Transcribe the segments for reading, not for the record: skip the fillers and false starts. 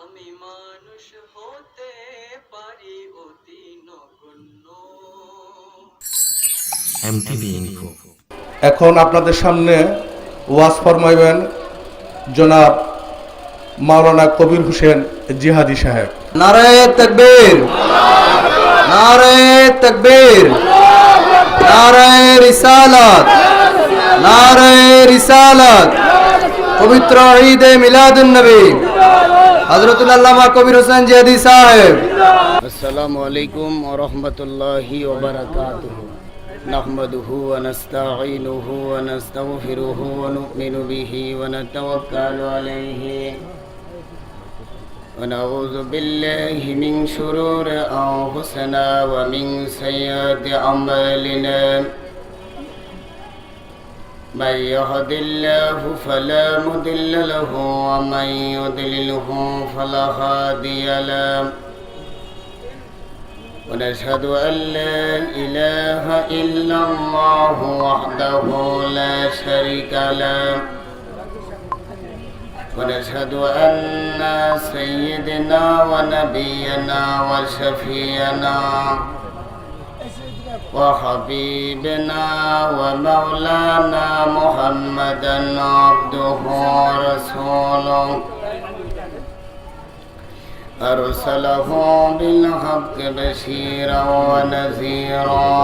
আমি মানুষ হতে পারি অতি নগণ্য। MTV info. এখন আপনাদের সামনে ওয়াজ ফরমাইবেন জনাব মাওলানা কবির হোসেন জিহাদি সাহেব। নারায়ে তাকবীর, নারায়ে তাকবীর, নারায়ে রিসালাত, নারায়ে রিসালাত। পবিত্র ঈদে মিলাদুন নবী হযরতুল আল্লামা কবির হোসেন জিহাদি সাহেব। আসসালামু আলাইকুম ওয়া রাহমাতুল্লাহি ওয়া বারাকাতুহু। নাহমাদুহু ওয়া নাস্তাঈনুহু ওয়া নাস্তাগফিরুহু ওয়া নু'মিনু বিহি ওয়া নাতাওয়াক্কালু আলাইহি ওয়া নাউযু বিল্লাহি মিন শুরুরি আনফুসিনা ওয়া মিন সাইয়্যাতি আমালিনা। من يهد الله فلا مضل له ومن يضلله فلا هادي له ونشهد أن لا إله إلا الله وحده لا شريك له ونشهد أن سيدنا ونبينا وشفيعنا وحبيبنا ومولانا محمدا عبده ورسوله أرسله بالحق بشيرا ونذيرا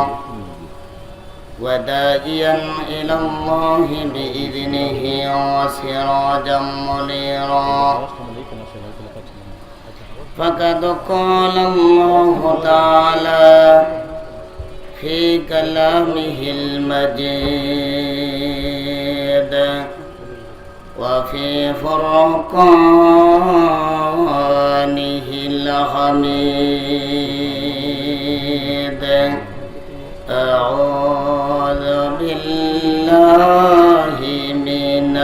وداعيا إلى الله بإذنه وسراجا منيرا. فقد قال الله تعالى في كلامه المجيد وفي فرقانه الحميد. أعوذ بالله من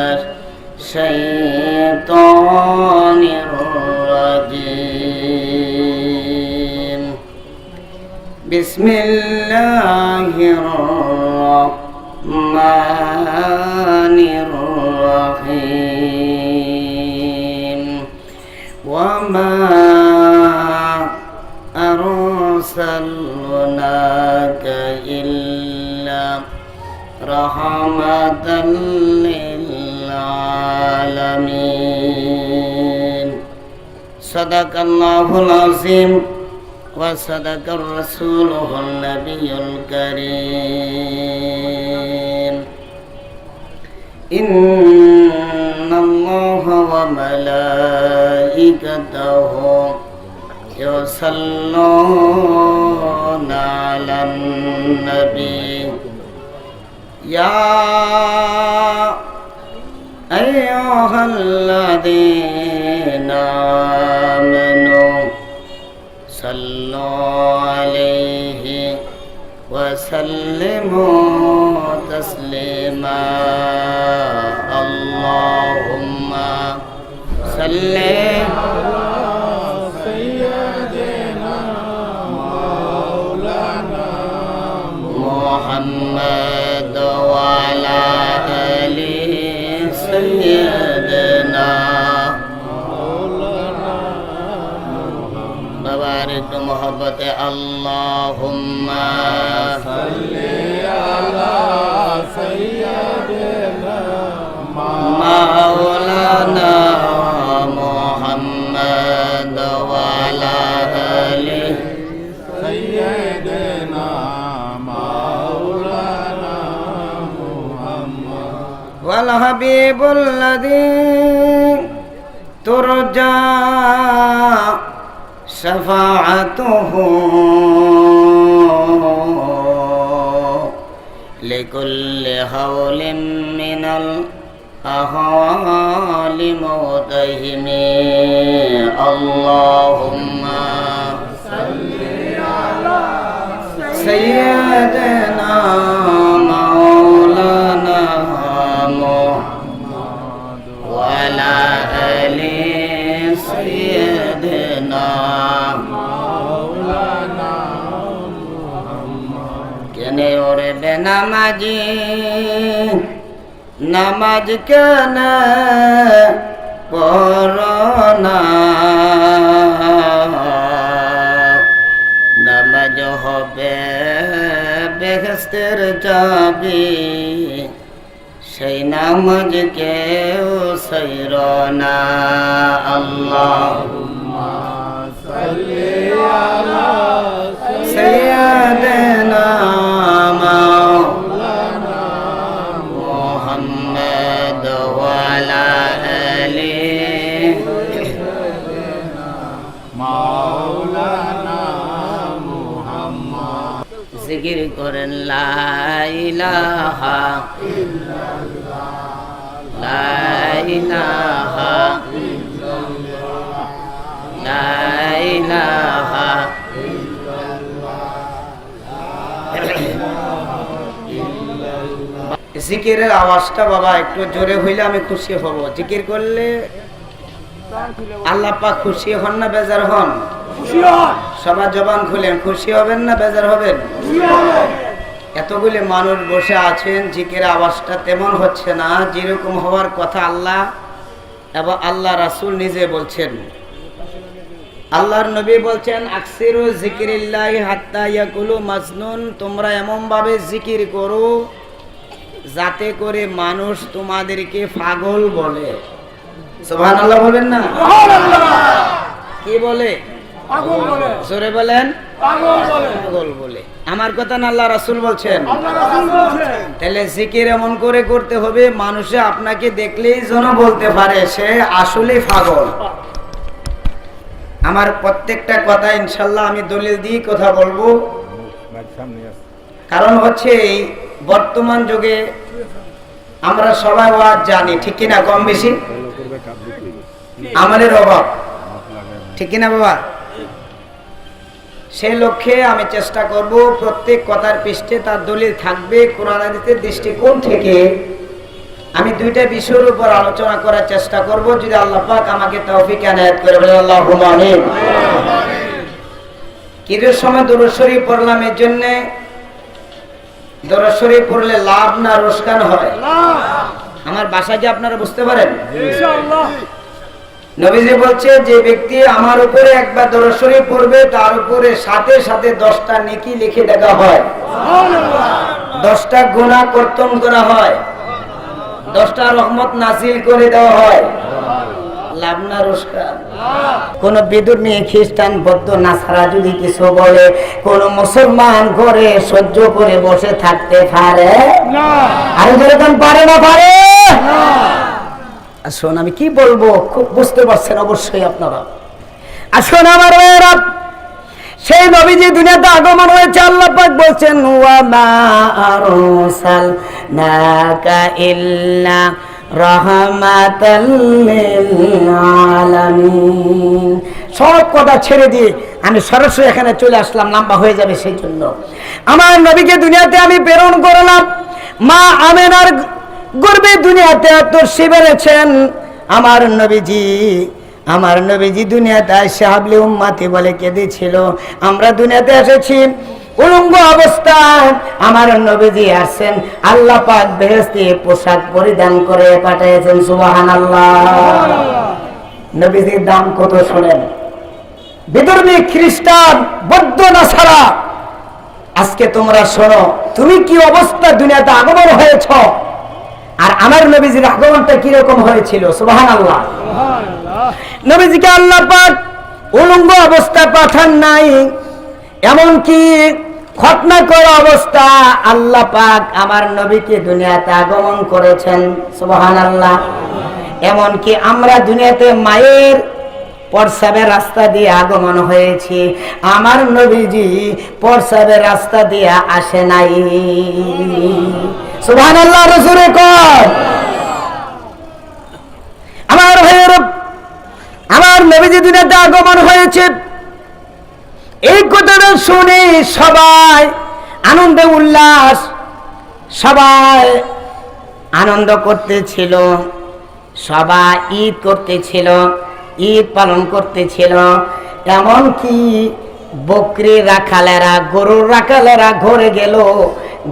الشيطان الرجيم. بسم الله الرحمن الرحيم. وما أرسلناك إلا رحمة للعالمين. صدق الله العظيم وصدق رسوله النبي الكريم. إن الله وملائكته يصلون على النبي يا أيها الذين آمنوا صلوا عليه وسلموا تسليما. اللهم صل على سيدنا مولانا محمد وعلى آل سيدنا بارك محبت. اللهم صل على سيدنا مولانا محمد وعلى آل سيدنا مولانا محمد. والحبيب الذي ترجى شفاعته لكل هول من الأهوال موتهم. اللهم صل على سيدنا مولانا محمد وعلى آل سيدنا مولانا محمد. কেনে ওরে বেনামাজি নামাজ কেন পড়না যাবে, সেই নামাজ কেউ সইর না। আল্লাহুম্মা সাল্লি আলা সাইয়্যিদিনা মাওলানা মুহাম্মদ ওয়া আলা আলিহি মাওলানা মুহাম্মদ। জিকির করেন লা ইলাহা ইল্লাল্লাহ, লা ইলাহা ইল্লাল্লাহ, লা ইলাহা ইল্লাল্লাহ। জিকিরের আওয়াজটা বাবা একটু জোরে হইলে আমি খুশি হব। জিকির করলে আল্লাহ পাক খুশি হন না বেজার হন? সবার জবান খুলেন, খুশি হবেন না বেজার হবেন? এতগুলি মানুষ বসে আছেন, জিকিরের আওয়াজটা তেমন হচ্ছে না যেরকম হওয়ার কথা। আল্লাহ এবং আল্লাহ রাসূল নিজে বলছেন, আল্লাহর নবী বলছেন, আকসিরু যিকিরিল্লাহি হাত্তা ইয়াকুলু মাজনুন, তোমরা এমন ভাবে জিকির করো যাতে করে মানুষ তোমাদেরকে পাগল বলে। সুবহানাল্লাহ বলবেন না? কি বলে? পাগল বলে। জোরে বলেন, পাগল বলে। আমার কথা না আল্লাহ রাসূল বলছেন? তাহলে জিকির এমন করে করতে হবে মানুষে আপনাকে দেখলেই যেন বলতে পারে সে আসলে পাগল। আমার প্রত্যেকটা কথা ইনশাআল্লাহ আমি দলিল দিয়ে কথা বলবো। কারণ হচ্ছে এই বর্তমান যুগে আমরা সবাই ওয়াজ জানি, ঠিক কিনা? কম বেশি আমলের অভাব, ঠিক কিনা বাবা? সেই লক্ষ্যে আমি চেষ্টা করব প্রত্যেক কথার পৃষ্ঠে তার দলিল থাকবে কোরআন হাদিসের দৃষ্টিকোণ থেকে। আমি দুইটা বিষয়ের উপর আলোচনা করার চেষ্টা করব, যদি আল্লাহ পাক আমাকে তৌফিক এনায়েত করে। বলেন আল্লাহুম্মা আমিন। কিরের সময় দুরূদ শরীফ পড়লাম এর জন্য, দুরূদ শরীফ পড়লে লাভ না রোশকান হয়? আমার ভাষা কি আপনারা বুঝতে পারেন? ইনশাআল্লাহ। নবীজি বলছে, যে ব্যক্তি আমার উপরে একবার দুরূদ শরীফ পড়বে তার উপরে সাথে সাথে 10টা নেকি লিখে দেওয়া হয়, সুবহানাল্লাহ। 10টা গুনাহ কর্তন করা হয়, 10টা রহমত নাজিল করে দেওয়া হয়। লাভ না রোশকান? কোন বিধর্মী খ্রিস্টান বৌদ্ধ নাসারা যদি কিছু বলে কোন মুসলমান করে সহ্য করে বসে থাকতে পারে না? আরে যেরকম পারে না, পারে না। আসুন, আমি কি বলবো খুব বুঝতে পারছেন অবশ্যই আপনারা। আসুন আমার ভাইয়েরা, সেই নবীজি দুনিয়াতে আগমন হয়েছে, আল্লাহ পাক বলছেন ওয়া মা আরসালনাকা ইল্লা রাহমাতাল লিল আলামিন। সব কথা ছেড়ে দিয়ে আমি সরাসরি এখানে চলে আসলাম, লম্বা হয়ে যাবে সেই জন্য। আমার নবীকে দুনিয়াতে আমি প্রেরণ করলাম, মা আমেনার গর্বে দুনিয়াতে তশরিফ বেড়েছেন আমার নবীজি দুনিয়াতে এসে হাবলি উম্মতি বলে কেঁদেছিল। আমরা দুনিয়াতে এসেছি উলঙ্গ অবস্থায়, আমার নবীজি আসছেন, আল্লাহ পাক বেহেশতে পোশাক পরিধান করে পাঠিয়েছেন। সুবহানাল্লাহ। নবীজির দাম কত শোনেন। বিধর্মী খ্রিস্টান বৌদ্ধ নাসারা, আজকে তোমরা শোনো, তুমি কি অবস্থা দুনিয়াতে আগমন হয়েছ, আর আমার নবীজির আগমনটা কিরকম হয়েছিল। সুবহানাল্লাহ। নবীজিকে আল্লাহ পাক উলঙ্গ অবস্থায় পাঠান নাই, এমনকি খতনা করা অবস্থা আল্লাহ পাক আমার নবীকে দুনিয়াতে আগমন করেছেন। সুবহানাল্লাহ। এমনকি আমরা দুনিয়াতে মায়ের প্রস্রাবের রাস্তা দিয়ে আগমন হয়েছি, আমার নবীজি প্রস্রাবের রাস্তা দিয়ে আসে নাই। সুবহানাল্লাহ। রাসূলে কয় আমার ভাইয়েরা, আমার নবীজি দুনিয়াতে আগমন হয়েছে, এই কথাটা শুনে সবাই আনন্দে উল্লাস, সবাই আনন্দ করতেছিল, সবাই ঈদ করতেছিল, ঈদ পালন করতেছিল। এমনকি বকরি রাখালেরা, গরুর রাখালেরা ঘরে গেল,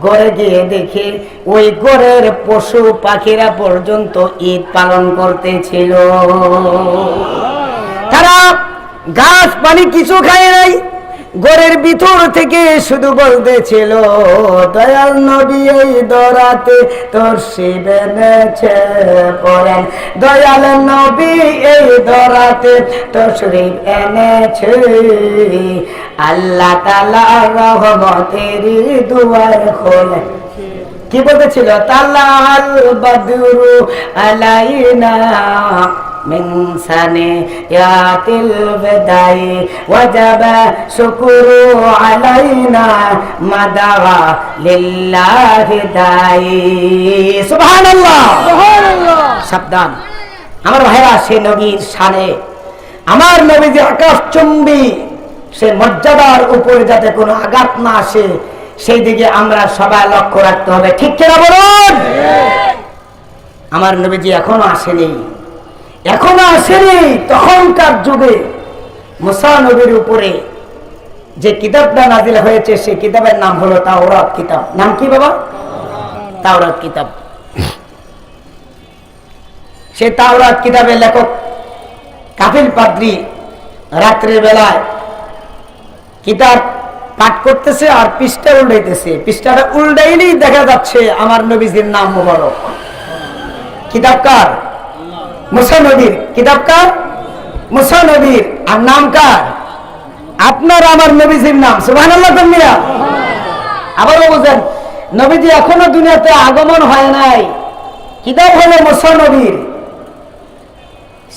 ঘরে গিয়ে দেখে ওই ঘরের পশু পাখিরা পর্যন্ত ঈদ পালন করতেছিল। তারা ঘাস পানি কিছু খায় নাই, ঘরের ভিতর থেকে শুধু বলতেছিল, দয়াল নবী এই দরাতে তশরিফ এনেছে পড়েন, দয়াল নবী এই দরাতে তশরিফ এনেছে, আল্লাহ তাআলার রহমতের দুয়ার খোলে। কি বলতেছিল? তালাল বাদরু আলাইনা মিন সানিয়াতিল বিদাই ওয়াজাবা শুকরু আলাইনা মাদাওয়া লিল্লাহি দাই। সুবহানাল্লাহ, সুবহানাল্লাহ। সাবধান আমার ভাইরা, সে নবীর শানে, আমার নবী যে আকাশচুম্বী, সে মর্যাদার উপরে যাতে কোনো আঘাত না আসে সেই দিকে আমরা সবাই লক্ষ্য রাখতে হবে। ঠিক কিনা বলুন? আমার নবীজি এখনো আসেনি, এখনো আসেনি। তখনকার যুগে মুসা নবীর উপরে যে কিতাবটা নাজিল হয়েছে সেই কিতাবের নাম হলো তাওরাত কিতাব। নাম কি বাবা? তাওরাত কিতাব। সেই তাওরাত কিতাবের লেখক কাফিল পাদ্রী রাত্রের বেলায় কিতাব পাঠ করতেছে আর পৃষ্ঠা উল্টাইতেছে। পৃষ্ঠাটা উল্টাইলেই দেখা যাচ্ছে আমার নবীজির নাম মোবারক। কিতাব কার? মুসা নবীর। কিতাব কার? মুসা নবীর। আর নাম কার? আপনার আমার নবীজির নাম। সুবহানাল্লাহ। আবারও বুঝেন, নবীজি এখনো দুনিয়াতে আগমন হয় নাই, কিতাব হলো মুসা নবীর।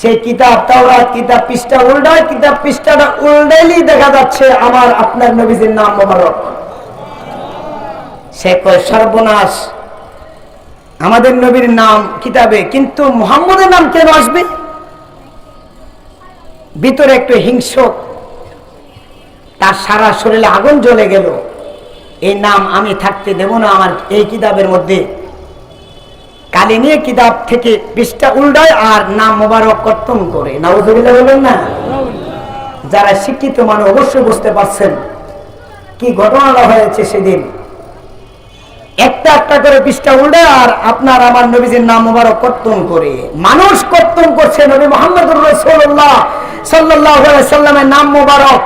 সেই কিতাব তাওরাত কিতাব পৃষ্ঠা উল্টায়, কিতাব পৃষ্ঠাটা উল্টাইলেই দেখা যাচ্ছে আমার আপনার নবীজির নাম মোবারক। সে কয় সর্বনাশ, আমাদের নবীর নাম কিতাবে কিন্তু মুহাম্মদের নাম কেন আসবে? ভিতরে একটু হিংসক, তার সারা শরীরে আগুন জ্বলে গেল। এই নাম আমি থাকতে দেব না আমার এই কিতাবের মধ্যে। কালি নিয়ে কিতাব থেকে পৃষ্ঠা উল্টায় আর নাম মোবারক কর্তন করে। নাউযুবিল্লাহ বলেন না? যারা শিক্ষিত মানুষ অবশ্যই বুঝতে পারছেন কি ঘটনাটা হয়েছে সেদিন। একটা একটা করে পৃষ্ঠা উল্টায় আর আপনার আমার নবীজির নাম মোবারক কর্তন করে। মানুষ কর্তন করছে নবী মুহাম্মদুর রাসূলুল্লাহ সাল্লাল্লাহু আলাইহি সাল্লামের নাম মোবারক।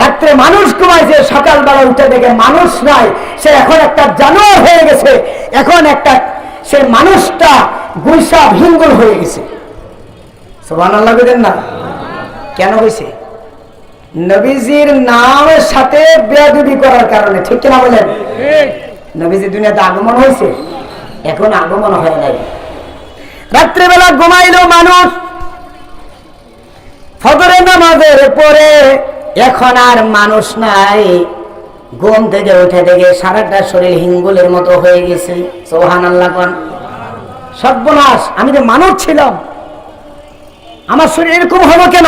রাত্রে মানুষ ঘুমাইছে, সকালবেলা উঠে দেখে মানুষ নাই, সে এখন একটা জানোয়ার হয়ে গেছে। এখন একটা সে মানুষটা গুইসা ভিঙ্গল হয়ে গেছে। সুবহানাল্লাহ বলেন না? কেন হয়েছে? নবীজির নামের সাথে বেয়াদবি করার কারণে। ঠিক কিনা বলেন? নবীজি দুনিয়াতে আগমন হয়েছে, এখন আগমন হয় নাই। রাত্রেবেলা ঘুমাইলো মানুষ, ফজরের নামাজের পরে এখন আর মানুষ নাই। ঘুম থেকে উঠে দেখে সারাটা শরীর হিঙ্গুলের মতো হয়ে গেছে। সুবহানাল্লাহ কোন? সর্বনাশ, আমি যে মানুষ ছিলাম, আমার শরীর এরকম হলো কেন?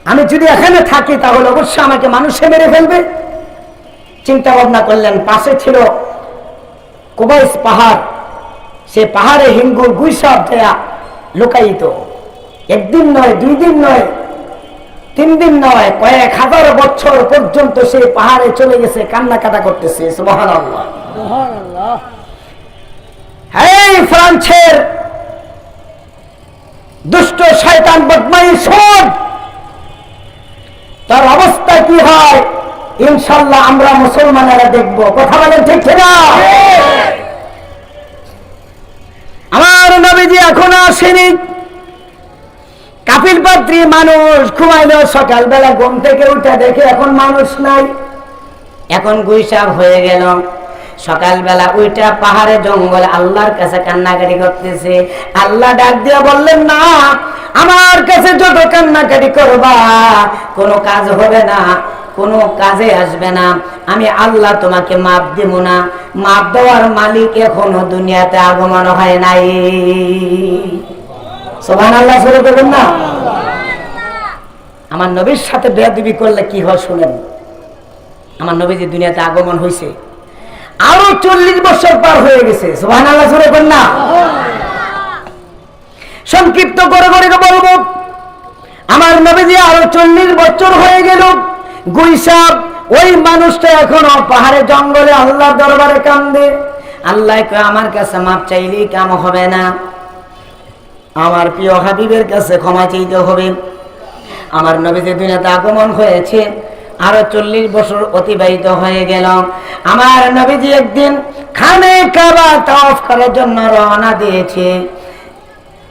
আমি যদি এখানে থাকি তাহলে অবশ্যই আমাকে মানুষে মেরে ফেলবে। চিন্তা ভাবনা করলেন, পাশে ছিল কুবাইস পাহাড়, সে পাহাড়ে হিঙ্গুল গুইসাপ দেয়া লুকায়িত। একদিন নয়, 2 দিন নয়, 3 দিন নয়, কয়েক হাজার বছর পর্যন্ত সেই পাহাড়ে চলে গেছে, কান্নাকাটা করতেছে। সুবহানাল্লাহ, সুবহানাল্লাহ। এই ফ্রান্সের দুষ্ট শয়তান বদমাইশ, তার অবস্থা কি হয় ইনশাআল্লাহ আমরা মুসলমানেরা দেখব। কথা বলেন ঠিক না? আমার নবীজি এখনো আসেনি। কাফিল পাদ্রী মানুষ ঘুমাইলো, সকালবেলা ঘুম থেকে উঠে দেখে এখন মানুষ নাই, এখন গুইসাপ হয়ে গেল। সকালবেলা ওইটা পাহাড়ে জঙ্গলে আল্লাহর কাছে কান্নাকাটি করতেছে। আল্লাহ ডাক দিয়ে বললেন, না, আমার কাছে যত কান্নাকাটি করবা কোনো কাজ হবে না, কোনো কাজে আসবে না। আমি আল্লাহ তোমাকে মাপ দেব না। মাপ দেওয়ার মালিক এখনো দুনিয়াতে আগমন হয় নাই। সুবহানাল্লাহ শুরু করবেন না? আমার নবীর সাথে বেয়াদবি করলে কি হয় শুনেন। আমার নবীজি দুনিয়াতে আগমন হয়েছে, আরো 40 বছর পার হয়ে গেছে। সুবহানাল্লাহ শুরু করবেন না? সংক্ষিপ্ত করে বলবো, আমার নবীজি আরো 40 বছর হয়ে গেল গুইসাপ। ওই মানুষটা এখনো পাহাড়ে জঙ্গলে আল্লাহর দরবারে কান্দে। আল্লাহ কয়, আমার কাছে মাপ চাইলেই কাম হবে না, আমার প্রিয় হাবিবের কাছে ক্ষমা চাইতে হবে। আমার নবীজি দুনিয়াতে আগমন হয়েছে, আরো 40 বছর অতিবাহিত হয়ে গেল। আমার নবীজি একদিন খানে কাবা তাওয়াফ করার জন্য রওনা দিয়েছে।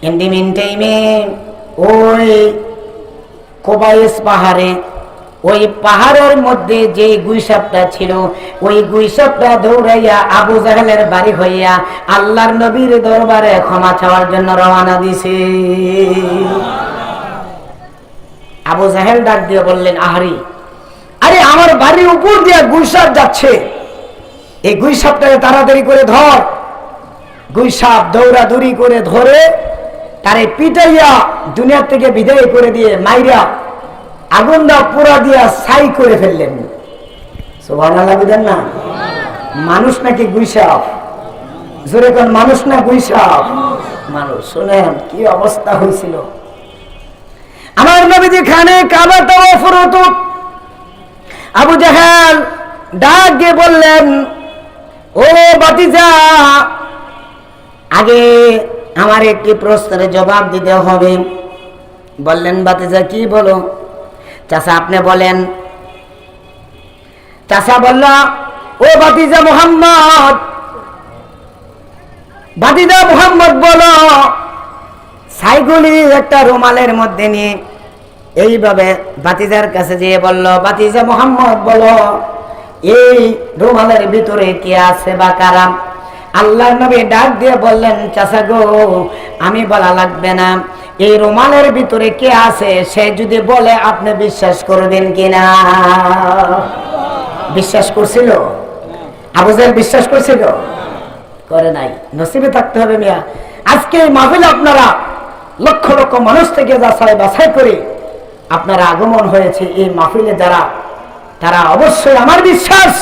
ইন দি মিন টাইমে ওই কোবাইস পাহাড়ে, ওই পাহাড়ের মধ্যে যে গুইসাপটা ছিল, ওই গুইসাপটা দৌড়াইয়া আবু জাহেলের বাড়ি হইয়া আল্লাহর নবীর দরবারে ক্ষমা চাওয়ার জন্য রওনা দিছে। আবু জাহেল ডাক দিয়ে বললেন, আরে আমার বাড়ির উপর দিয়ে গুইসাপ যাচ্ছে, এই গুইসাপটাকে তাড়াতাড়ি করে ধর। গুইসাপ দৌড়াদৌড়ি করে ধরে তারে পিটাইয়া দুনিয়া থেকে বিদায় করে দিয়ে মাইরা আগুন দা পোড়া দিয়া ছাই করে ফেললেন। সুবহানাল্লাহ বুঝেন না? মানুষ নাকি গুইসাপ? জোরে কোন, মানুষ না গুইসাপ? মানুষ। শুনেন কি অবস্থা হয়েছিল। আমার নবীজি খানে কাবা তাওয়াফ করত। আবু জাহেল ডাক দিয়ে বললেন, ও ভাতিজা, আগে আমার একটি প্রশ্নের জবাব দিতে হবে। বললেন, ভাতিজা কি বলো? চাচা আপনি বলেন। চাচা বলল, ও ভাতিজা মুহাম্মদ, ভাতিজা মুহাম্মদ বলো, ছাইগুলি একটা রুমালের মধ্যে নিয়ে এইভাবে ভাতিজার কাছে যেয়ে বলল, ভাতিজা মুহাম্মদ বলো, এই রুমালের ভিতরে কি আছে বা কারা? আল্লাহর নবী ডাক দিয়ে বললেন, চাচা গো, আমি বলা লাগবে না, এই রুমালের ভিতরে কে আছে সে যদি বলে আপনি বিশ্বাস করবেন কিনা? বিশ্বাস করছিল? আবু জাহেল বিশ্বাস করছিল? করে নাই। নসিবে থাকতে হবে মিয়া। আজকে এই মাহফিলে আপনারা লক্ষ লক্ষ মানুষ থেকে যাচাই বাছাই করে আপনারা আগমন হয়েছে এই মাহফিলে যারা, তারা অবশ্যই আমার বিশ্বাস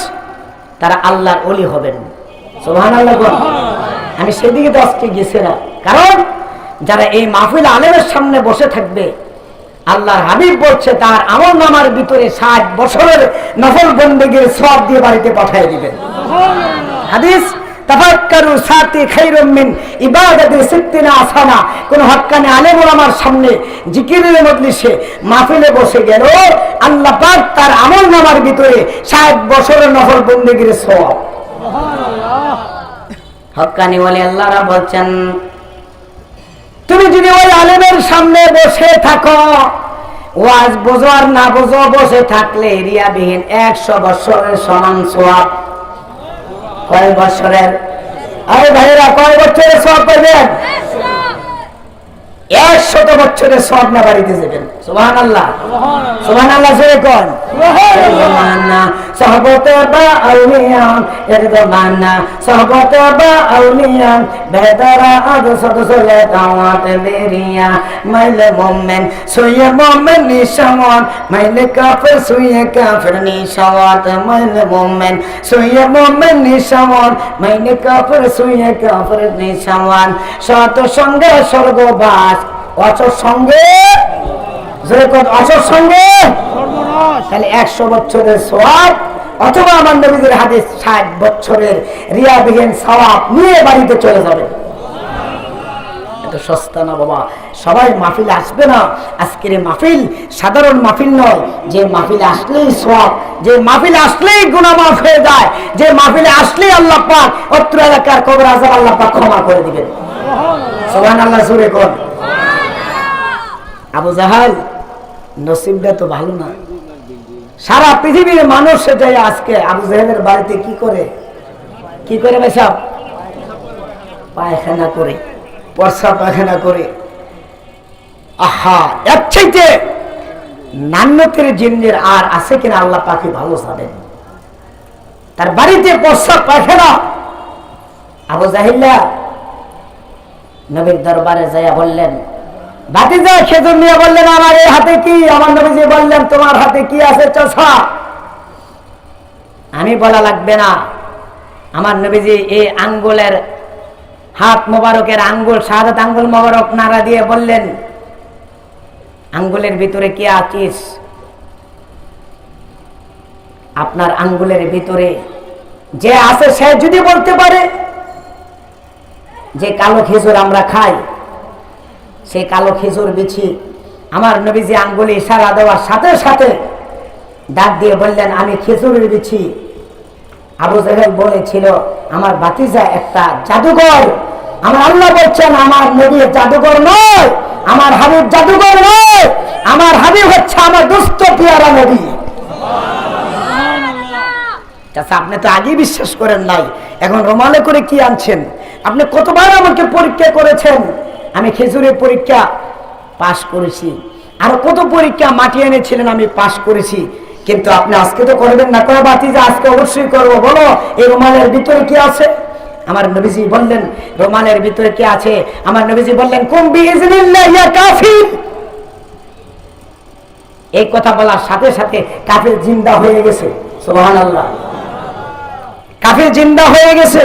তারা আল্লাহর ওলি হবেন। সুবহানাল্লাহ। আমি সেদিকে তো আজকে গেছি না, কারণ যারা এই মাহফিল আলেমের সামনে বসে থাকবে, আল্লাহর হাবিব বলছে তার আমল নামার ভিতরে 60 বছরের নফল বন্দেগীর সওয়াব দিয়ে বাড়িতে পাঠিয়ে দিবেন। হাদিস, তাফাক্কারু সাতি খায়রুম মিন ইবাদাতি সিত্তিনা আসানা। কোন হক্কানি আলেম ওলামার সামনে জিকিরের মজলিসে মাহফিলে বসে গেল, আল্লাহ পাক তার আমল নামার ভিতরে 60 বছরের নফল বন্দেগীর সওয়াব। হক্কানি ওলি আল্লাহরা বলছেন, তুমি যদি ওই আলেমের সামনে বসে থাকো, ওয়াজ বোঝো আর না বোঝো, বসে থাকলে রিয়াবিহীন 100 বছরের সমান সওয়াব। কয় বছরের? আরে ভাইরা, কয় বছরের সওয়াব পাবেন? 100 বছরের সওয়াব না বাড়িতে যাবেন। সুবহানাল্লাহ। সুবহানাল্লাহ জোরে কোন। সুবহানাল্লাহ। সাহাবতে বা আউলিয়া এরদমানা, সাহাবতে বা আউলিয়া বেদারা আদ সদসলে দাওয়াত দেরিয়া। মাইলে মুমিন সুয়ে মুমিন নিশাওয়াত, মাইলে কাফির সুয়ে কাফির নিশাওয়াত। মাইলে মুমিন সুয়ে মুমিন নিশাওয়াত, মাইলে কাফির সুয়ে কাফির নিশাওয়াত। সত সঙ্গে স্বর্গবাস, অচর সঙ্গে অচর সঙ্গে সর্বনাশ। তাহলে 100 বছরের সওয়াব, অথবা আমার নবীর হাদিস 60 বছরের রিয়াবিহীন সওয়াব নিয়ে বাড়িতে চলে যাবে। এত সস্তা না বাবা। সবাই মাহফিলে আসবে না। আজকের মাহফিল সাধারণ মাহফিল নয়, যে মাহফিলে আসলেই সওয়াব, যে মাহফিলে আসলেই গুনাহ মাফ হয়ে যায়, যে মাহফিলে আসলেই আল্লাহ পাক অত্র এলাকার কবর আযাব আল্লাহ পাক ক্ষমা করে দিবেন। সুবহানাল্লাহ জোরে কোন। আবু জাহেল নসিবটা তো ভালো না। সারা পৃথিবীর মানুষ যায় আজকে আবু জাহেলের বাড়িতে কি করে ভাই সাহেব? পায়খানা করে, বর্ষা পায়খানা করে। আহা, এর চাইতে নান্নতের জিন্দের আর আছে কিনা আল্লাহ পাকি ভালো জানেন। তার বাড়িতে বর্ষা পায়খানা। আবু জাহেল নবীর দরবারে যাইয়া বললেন, ভাতিজা খেজুর নিয়ে বললেন, আমার এই হাতে কি? আমার নবীজি বললেন, তোমার হাতে কি আছে চাচা? আমি বলা লাগবে না। আমার নবীজি এই আঙ্গুলের, হাত মোবারকের আঙ্গুল, শাহাদাত আঙ্গুল মোবারক নাড়া দিয়ে বললেন, আঙ্গুলের ভিতরে কি আছিস? আপনার আঙ্গুলের ভিতরে যে আছে সে যদি বলতে পারে, যে কালো খেজুর আমরা খাই, সেই কালো খেজুর বিছি আমার নবীজি আঙ্গুলে ইশারা দেওয়ার সাথে সাথে ডাক দিয়ে বললেন, আমি খেজুরের বিচি। আবু জাহেল বলেছিল, আমার ভাতিজা একটা জাদুঘর। আমার আল্লাহ বলছেন, আমার নবী জাদুঘর নয়, আমার হাবিব জাদুঘর নয়, আমার হাবিব হচ্ছে আমার দুস্থ পেয়ারা নবী। আচ্ছা, আপনি তো আগেই বিশ্বাস করেন নাই, এখন রোমালে করে কি আনছেন? আপনি কতবার আমাকে পরীক্ষা করেছেন, আমি খেজুরের পরীক্ষা পাশ করেছি, আরো কত পরীক্ষা মাটি এনেছিলেন, আমি পাশ করেছি, কিন্তু আপনি আজকে তো করবেন না। করে ভাতিজা, আজকে অবশ্যই করবো, বলো এই রুমালের ভিতরে কি আছে? আমার নবীজি বললেন, রুমালের ভিতরে কি আছে? আমার নবীজি বললেন, কুম বিইজনিল্লাহ ইয়া কাফির। এই কথা বলার সাথে সাথে কাফির জিন্দা হয়ে গেছে। সুবহানাল্লাহ, কাফির জিন্দা হয়ে গেছে।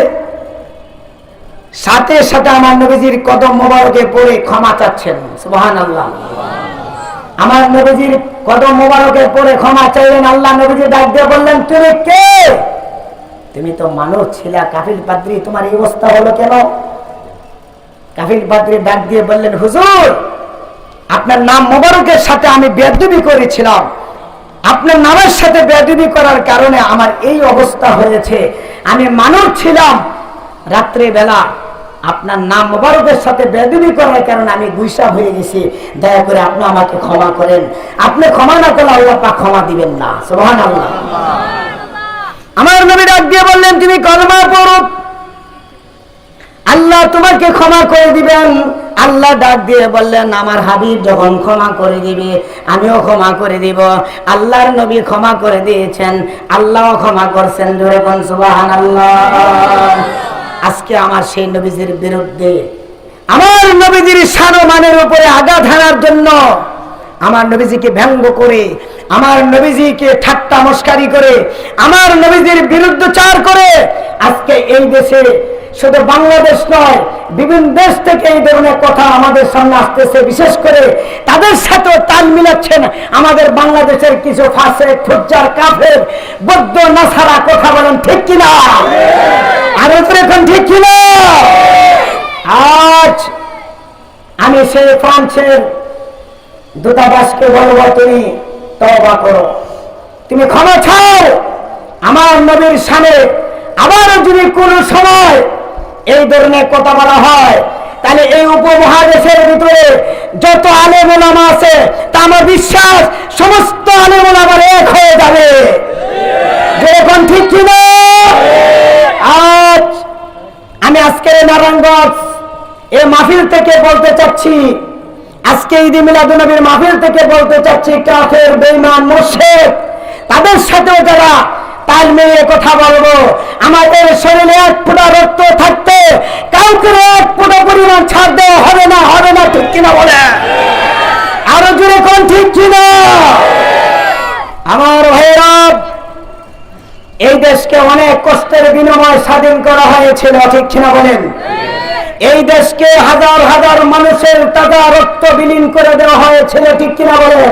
সাথে সাথে আমার নবীজির কদম মোবারকে পড়ে ক্ষমা চাচ্ছেন। সুবহানাল্লাহ, আমার নবীজির কদম মোবারকে পড়ে ক্ষমা চাইলেন। আল্লাহ নবীজি ডাক দিয়ে বললেন, তুমি কে? তুমি তো মানুষ ছিলা, কাফিল পাদ্রী, তোমার এই অবস্থা হলো কেন? কাফিল পাদ্রী ডাক দিয়ে বললেন, হুজুর, আপনার নাম মোবারকের সাথে আমি বেয়াদবি করেছিলাম, আপনার নামের সাথে বেয়াদবি করার কারণে আমার এই অবস্থা হয়েছে। আমি মানুষ ছিলাম, রাত্রে বেলা আপনার নাম মোবারকের সাথে বেয়াদবি করার কারণে আমি গুইসা হয়ে গেছি, দয়া করে আপনি আমাকে ক্ষমা করেন। আপনি ক্ষমা না করলে আল্লাহ পাক ক্ষমা দিবেন না। সুবহানাল্লাহ। আমার নবী ডাক দিয়ে বললেন, তুমি কলমা পড়ো, আল্লাহ তোমাকে ক্ষমা করে দিবেন। আল্লাহ ডাক দিয়ে বললেন, আমার হাবিব যখন ক্ষমা করে দিবে আমিও ক্ষমা করে দিব। আল্লাহর নবী ক্ষমা করে দিয়েছেন, আল্লাহও ক্ষমা করছেন। জোরে কোন সুবহানাল্লাহ। আজকে আমার সেই নবীজির বিরুদ্ধে, আমার নবীজির শান-ও-মানের উপরে আঘাত হানার জন্য, আমার নবীজিকে ব্যঙ্গ করে, আমার নবীজিকে ঠাট্টা মস্কারি করে, আমার নবীজির বিরুদ্ধচার করে আজকে এই দেশে, শুধু বাংলাদেশ নয়, বিভিন্ন দেশ থেকে এই ধরনের কথা আমাদের সামনে আসতেছে। বিশেষ করে তাদের সাথেও তাল মিলাচ্ছেন আমাদের বাংলাদেশের কিছু ফাসেক, ফুজ্জার, কাফের, বৌদ্ধ, নাসারা। কথা বলেন ঠিক কিনা? আর এখন ঠিক কিনা? আজ আমি সেই ফ্রান্সের দূতাবাসকে বলবো, তুমি তওবা করো, তুমি ক্ষমা চাও। আমার নবীর সামনে আবারও যদি কোনো সময় এই ধরনের কথা বলা হয়, তাহলে এই উপমহাদেশের ভিতরে যত আলেম ওলামা আছে, তা আমার বিশ্বাস সমস্ত আলেম ওলামা এক হয়ে যাবে। যেরকম ঠিক ছিল। আজ আমি আজকের নারায়ণগঞ্জ এই মাহফিল থেকে বলতে চাচ্ছি, আজকে ঈদ মিলাদুন্নবীর মাহফিল থেকে বলতে চাচ্ছি, কাফের, বেঈমান, মুশরিক, তাদের সাথেও যারা তাল মিলিয়ে কথা বলবো, আমাদের শরীরে এক ফোঁটা রক্ত থাকতে কাউকে এক ফোঁটা পরিমাণ ছাড় দেওয়া হবে না। হবে না, ঠিক কিনা বলে? আরো জোরে কোন ঠিক কিনা? আমার ভাইরা, এই দেশকে অনেক কষ্টের বিনিময়ে স্বাধীন করা হয়েছিল, ঠিক কিনা বলেন? এই দেশকে হাজার হাজার মানুষের টাকা রক্ত বিলীন করে দেওয়া হয়েছিল, ঠিক কিনা বলেন?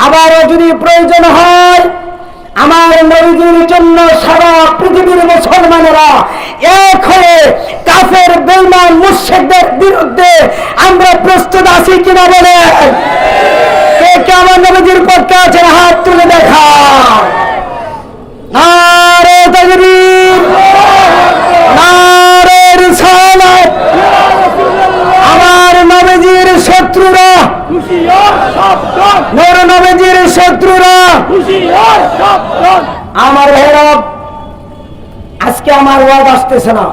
আবারও যদি প্রয়োজন হয়, আমার নবীজির জন্য সারা পৃথিবীর মুসলমানেরা এক হয়ে কাফের, বেঈমান, মুশরিকদের বিরুদ্ধে আমরা প্রস্তুত আছি কিনা বলেন? কে কে আমার নবীজির পক্ষে আছেন? হাত তুলে দেখা। নারে তাকবীর, নারে রিসালাত। আমার নবীজির শত্রুরা, নূর নবীজির শত্রুরা, আমার ভাইরা, আজকে আমার ওয়াজ আসতেছে না,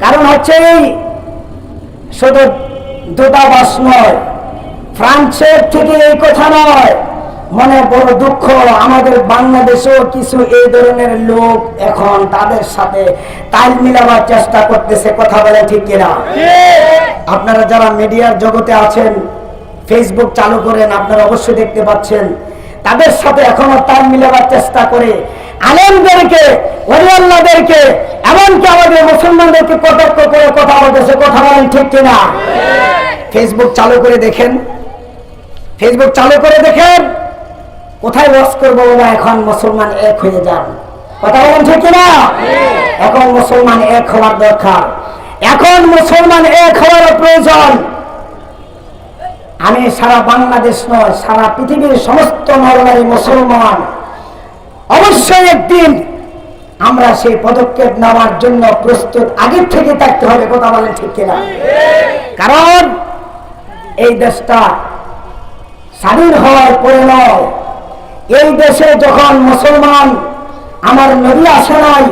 কারণ হচ্ছে এই শুধু দূতাবাস নয়, ফ্রান্সের থেকে এই কথা নয়, মনে বড় দুঃখ, আমাদের বাংলাদেশেও কিছু এই ধরনের লোক এখন তাদের সাথে তাল মিলাবার চেষ্টা করতেছে। কথা বলে ঠিক কিনা? আপনারা যারা মিডিয়ার জগতে আছেন, ফেসবুক চালু করেন, আপনারা অবশ্যই দেখতে পাচ্ছেন তাদের সাথে এখনো তাল মিলাবার চেষ্টা করে আলেমদেরকে, ওলিয়াল্লাহদেরকে, এমনকি আমাদের মুসলমানদেরকে কটাক্ষ করে কথা বলতেছে। কথা বলেন ঠিক কিনা? ফেসবুক চালু করে দেখেন, ফেসবুক চালু করে দেখেন, কোথায় ওয়াজ করবো বাবা, এখন মুসলমান এক হয়ে যান। কথা বলেন ঠিক কিনা? এখন মুসলমান এক হওয়ার দরকার, এখন মুসলমান এক হওয়ার প্রয়োজন। আমি সারা বাংলাদেশ নয়, সারা পৃথিবীর সমস্ত নরনারী মুসলমান অবশ্যই একদিন আমরা সেই পদক্ষেপ নেওয়ার জন্য প্রস্তুত আগের থেকে থাকতে হবে। কথা বলেন ঠিক কিনা? কারণ এই দেশটা স্বাধীন হওয়ার পরে নয়, এই দেশে যখন মুসলমান আমার নবী আসে নাই,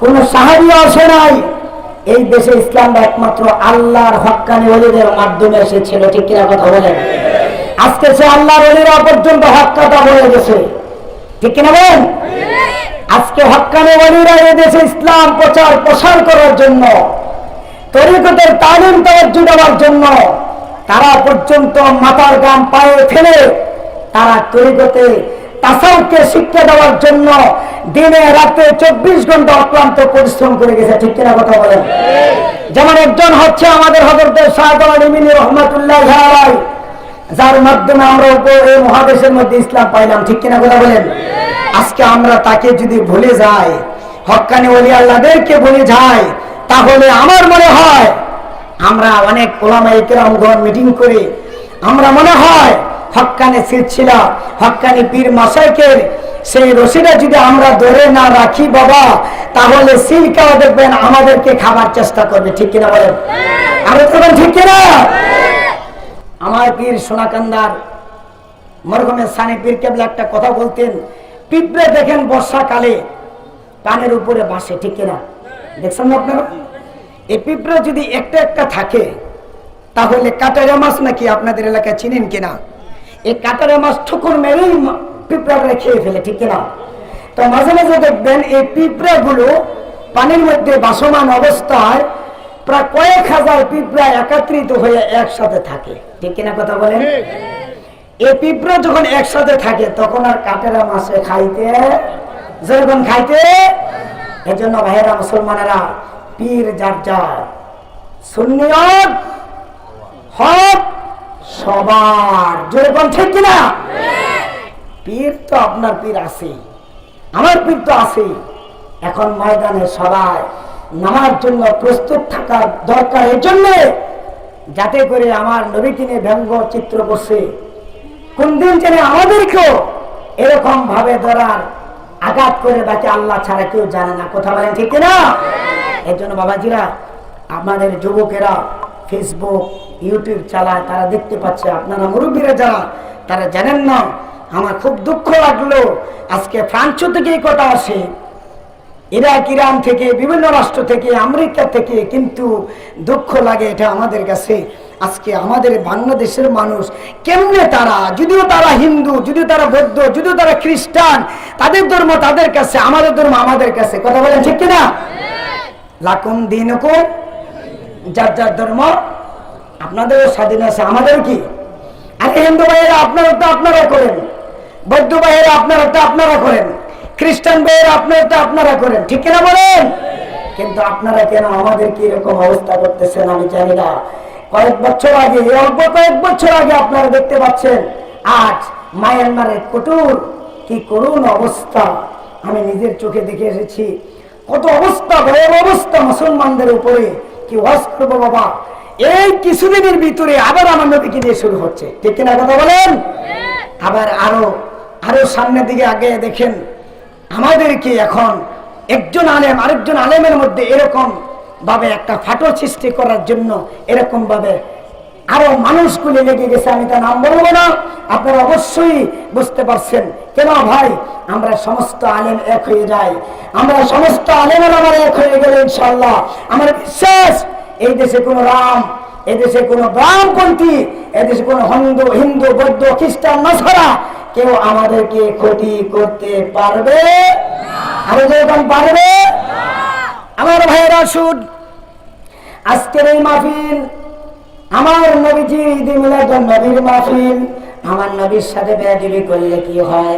কোন সাহাবী আসে নাই, এই দেশে ইসলামটা একমাত্র আল্লাহর হক্কানি ওলিদের মাধ্যমে এসেছিল। ঠিক কিনা কথা বলেন? আজকে সে আল্লাহর ওলিরা পর্যন্ত হক কথা বলে গেছে। ঠিক কিনা বলেন? আজকে হক্কানি ওলিরা এই দেশে ইসলাম প্রচার প্রসার করার জন্য, তরিকতের তালিম তাওয়াজ্জুহ দেওয়ার জন্য তারা পর্যন্ত মাথার গাম পায়ে ফেলে তারা তরিকতে তাসাউফকে শিক্ষা দেওয়ার জন্য দিনে রাতে 24 ঘন্টা অক্লান্ত পরিশ্রম করে গেছে। ঠিক কিনা কথা বলেন? যেমন একজন হচ্ছে আমাদের হযরত শাহজালাল আমিনী রহমাতুল্লাহ আলাইহি, যার মাধ্যমে আমরা এই মহাদেশের মধ্যে ইসলাম পাইলাম। ঠিক কিনা কথা বলেন? আজকে আমরা তাকে যদি ভুলে যাই, হক্কানি ওলি আল্লাহদেরকে ভুলে যাই, তাহলে আমার মনে হয় আমরা অনেক ওলামায়ে কেরামগণ মিটিং করে আমরা মনে হয় হক্কানি সিলসিলা, হক্কানি পীর মাশায়েখের সেই রশিটা যদি আমরা ধরে না রাখি বাবা, তাহলে সিলকাও দেখবেন আমাদেরকে খাবার চেষ্টা করবে। ঠিক কিনা বলেন? আরে তখন ঠিক কিনা? আমার পীর সোনাকান্দার মরহুমে সানি পীর কেবলা একটা কথা বলতেন, পিঁপড়ে দেখেন বর্ষাকালে পানের উপরে ভাসে। ঠিক কিনা? দেখছেন না আপনারা? এই পিঁপড়ে যদি একটা একটা থাকে তাহলে কাটারা মাছ নাকি আপনাদের এলাকায় চিনেন কিনা? এই কাটারা মাছ ঠুকুর মেরেই পিঁপড়ারা খেয়ে ফেলে। ঠিক কিনা? তো মাঝে মাঝে দেখবেন এই পিঁপড়াগুলো পানির মধ্যে ভাসমান অবস্থায় প্রায় কয়েক হাজার পিঁপড়া একত্রিত হয়ে একসাথে থাকে। ঠিক কিনা কথা বলেন? এই পিঁপড়া যখন একসাথে থাকে তখন আর কাটারা মাছে খাইতে যেরকম খাইতে। এজন্য ভাইয়েরা মুসলমানেরা, পীর যার যার, সুন্নিয়ত হক সবার, যেরকম ঠিক কিনা? পীর তো আপনার পীর আছে, আমার পীর তো আছে। এখন ময়দানে সবাই নামার জন্য প্রস্তুত থাকার দরকার, এর জন্য যাতে করে আমার নবীকে নিয়ে ব্যঙ্গ চিত্র করছে, কোন দিন যেন আমাদেরকেও এরকম ভাবে ধরার আঘাত করে বাকি আল্লাহ ছাড়া কেউ জানে না। কথা বলেন ঠিক কিনা? এর জন্য বাবাজিরা, আমাদের যুবকেরা ফেসবুক ইউটিউব চালায়, তারা দেখতে পাচ্ছে। আপনারা মুরব্বীরা যারা, তারা জানেন না। আমার খুব দুঃখ লাগলো, আজকে ফ্রান্স থেকে এই কথা আসে, ইরাক ইরান থেকে, বিভিন্ন রাষ্ট্র থেকে, আমেরিকা থেকে, কিন্তু দুঃখ লাগে এটা আমাদের কাছে। আজকে আমাদের বাংলাদেশের মানুষ কেমনে তারা, যদিও তারা হিন্দু, যদিও তারা বৌদ্ধ, যদিও তারা খ্রিস্টান, তাদের ধর্ম তাদের কাছে, আমাদের ধর্ম আমাদের কাছে। কথা বলেন ঠিক কিনা? লাকুম দীনুকুম, যার যার ধর্ম, আপনাদেরও স্বাধীন আছে, আমাদের কি? আরে হিন্দু ভাইয়েরা আপনারটা আপনারা করেন, বৌদ্ধ ভাইয়েরা আপনারটা আপনারা করেন, খ্রিস্টান ভাইয়েরা আপনারটা আপনারা করেন। ঠিক কিনা বলেন? কিন্তু আপনারা কেন আমাদেরকে এরকম অবস্থা করতেছেন আমি জানি না। কয়েক বছর আগে, অল্প কয়েক বছর আগে আপনারা দেখতে পাচ্ছেন আজ মায়ানমারের কঠোর কি করুণ অবস্থা, আমি নিজের চোখে দেখে এসেছি। কত অবস্থা, ভয়াবহ অবস্থা মুসলমানদের উপরে। কি ওয়াজ করবো বাবা, এই কিছুদিনের ভিতরে আবার আমার নবীকে নিয়ে শুরু হচ্ছে। ঠিক কিনা কথা বলেন? আবার আরো আরো সামনের দিকে আগে দেখেন, আমাদেরকে এখন একজন আলেম আরেকজন আলেমের মধ্যে এরকম ভাবে একটা ফাটল সৃষ্টি করার জন্য এরকম ভাবে আরো মানুষগুলি লেগে গেছে। আমি তার নাম বলবো না, আপনারা অবশ্যই বুঝতে পারছেন। কেন ভাই? আমরা সমস্ত আলেম এক হয়ে যাই, আমরা সমস্ত আলেমের আমার এক হয়ে গেলে ইনশাআল্লাহ আমার বিশ্বাস এই দেশে কোনো রাম, এই দেশে কোনো বামপন্থী, এই দেশে কোনো হিন্দু বৌদ্ধ খ্রিস্টান নাসারা কেউ আমাদেরকে ক্ষতি করতে পারবে? আরো যেরকম পারবে। আমার ভাইয়েরা শুন, আজকের এই মাহফিল আমার নবীজি ঈদে মিলাদুন নবীর মাহফিল। আমার নবীর সাথে বেয়াদবি করলে কি হয়?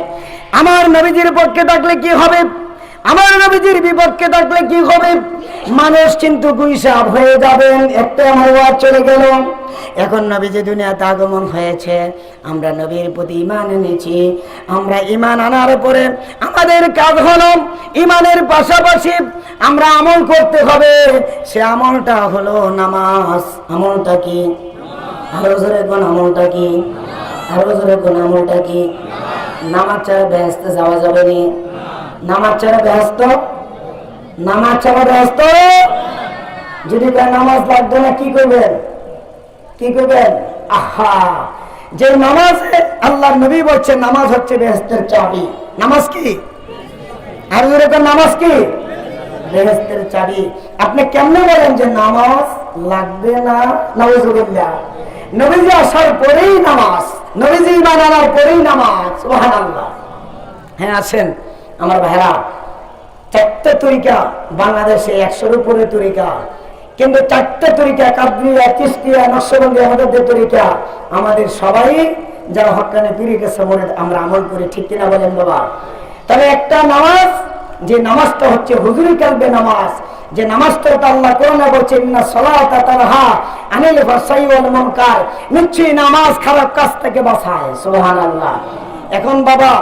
আমার নবীজির পক্ষে থাকলে কি হবে? আমার নবীজির বিপক্ষে থাকলে কি হবে? মানুষ কিন্তু গুইসাব হয়ে যাবেন। একটা আমার ওয়াজ চলে গেল, এখন নবীজি দুনিয়াতে আগমন হয়েছে, আমরা নবীর প্রতি ঈমান এনেছি। আমরা ঈমান আনার পরে আমাদের কাজ হলো ঈমানের পাশাপাশি আমরা আমল করতে হবে। সে আমলটা হলো নামাজ। আমলটা কি? আরো জোরে কোন আমলটা কি? আরো জোরে কোন আমলটা কি? নামাজ ছাড়া বেহেশতে যাওয়া যাবে নি? নামাজ ছাড়া বেহেশত, নামাজ ছাড়া বেহেশত। যদি তার নামাজ লাগবে না কি করবেন? কি করবেন? আহা, যে নামাজে আল্লাহর নবী বলছেন নামাজ হচ্ছে বেহেশতের চাবি। নামাজ কি? আর এরকম নামাজ কি? বেহেশতের চাবি। আপনি কেমনে বলেন যে নামাজ লাগবে না? নাউজুবিল্লাহ। নবীজি আসার পরেই নামাজ, নবীজি ঈমান আনার পরেই নামাজ। সুবহানাল্লাহ। হ্যাঁ আসেন আমার ভাইরা, চারটে তরিকা বাংলাদেশে, 100-এর উপরে তরিকা, কিন্তু চারটে তরিকা কাদরিয়া, চিশতিয়া, নকশবন্দি আমাদের যে তরিকা, আমাদের সবাই যারা হক্কানি পীরের কাছে আমরা আমল করি, ঠিক কিনা বলেন বাবা? তবে একটা নামাজ, যে নামাজটা হচ্ছে হুজুরি কালবে নামাজ, যে নামাজটা আল্লাহ কোরআনে বলছে ইন্না সালাতা তানহা আনিল ফাহশাই ওয়াল মুনকার, নিশ্চয়ই নামাজ খারাপ কাজ থেকে বাঁচায়। সুবহানাল্লাহ। এখন বাবা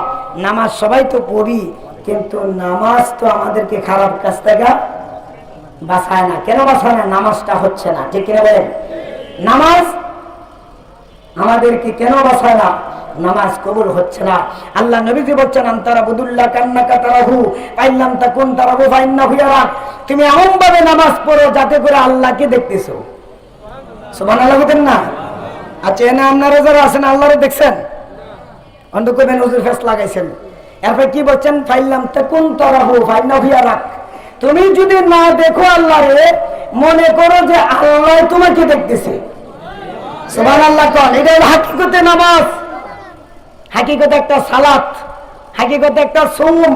নামাজ সবাই তো পড়ি, কিন্তু নামাজ তো আমাদেরকে খারাপ কাজ থেকে বাঁচায় না। কেন বাঁচায় না? নামাজটা হচ্ছে না, ঠিক কিনা বলেন? নামাজ আমাদেরকে কেন বাঁচায় না? নামাজ কবুল হচ্ছে না। আল্লাহ নবীজি বলছেন আনতারা বুদুল্লাহ কান্নাকা তারাহু পাইলাম তাকুন তারাহু ফাইন্নাহু ইয়ারাক। তুমি এমন ভাবে নামাজ পড়ো যাতে করে আল্লাহকে দেখতেছো। সুবহানাল্লাহ বলেন না? আচ্ছা, এনে আপনারা যারা আছেন আল্লাহরে দেখছেন? অন্ধ করবেন, হুজুর ফেস লাগাইছেন। এরপর কি বলছেন? ফাইলাম তাকুন তারাহু ফাইন্নাহু ইয়ারাক। তুমি যদি না দেখো আল্লাহরে, মনে করো যে আল্লাহ তোমাকে দেখতেছে। সুবহানাল্লাহ কোন? এটা হলো হাকিকতে নামাজ, হাকিকতে একটা সালাত, হাকিকতে একটা সুম,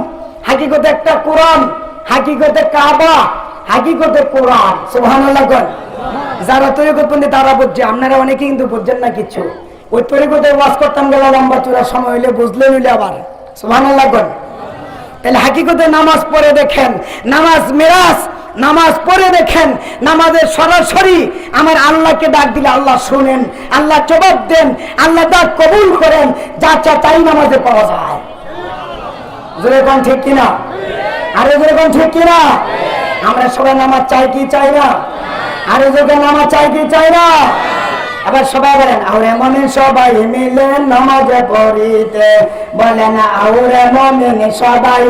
হাকিকতে একটা কোরআন, হাকিকতে কাবা, হাকিকতে কোরআন। সুবহানাল্লাহ কোন? যারা তরিকত পন্ডিত তারা বুঝছে, আপনারা অনেকে কিন্তু বুঝছেন না কিছু। ওই তরিকতে ওয়াজ করতাম গেলে লম্বা চূড়া সময় হইলে বুঝলে নিলে আবার। সুবহানাল্লাহ কোন? তাহলে হাকিকতে নামাজ পড়ে দেখেন, নামাজ মিরাজ, নামাজ পড়ে দেখেন, নামাজের সরাসরি আমার আল্লাহকে ডাক দিলে আল্লাহ শুনেন, আল্লাহ জবাব দেন, আল্লাহ ডাক কবুল করেন, যা চা তাই নামাজে পাওয়া যায়। জোরে কোন ঠিক কিনা? আরে জোরে কোন ঠিক কিনা? আমরা সবাই নামাজ চাই কি চাই না? আরে জোরে নামাজ চাই কি চাই না? আবার সবাই বলেন আউরে মমিন সবাই মিলে নামাজে পড়িতে, বলেন আউরে মমিন সবাই।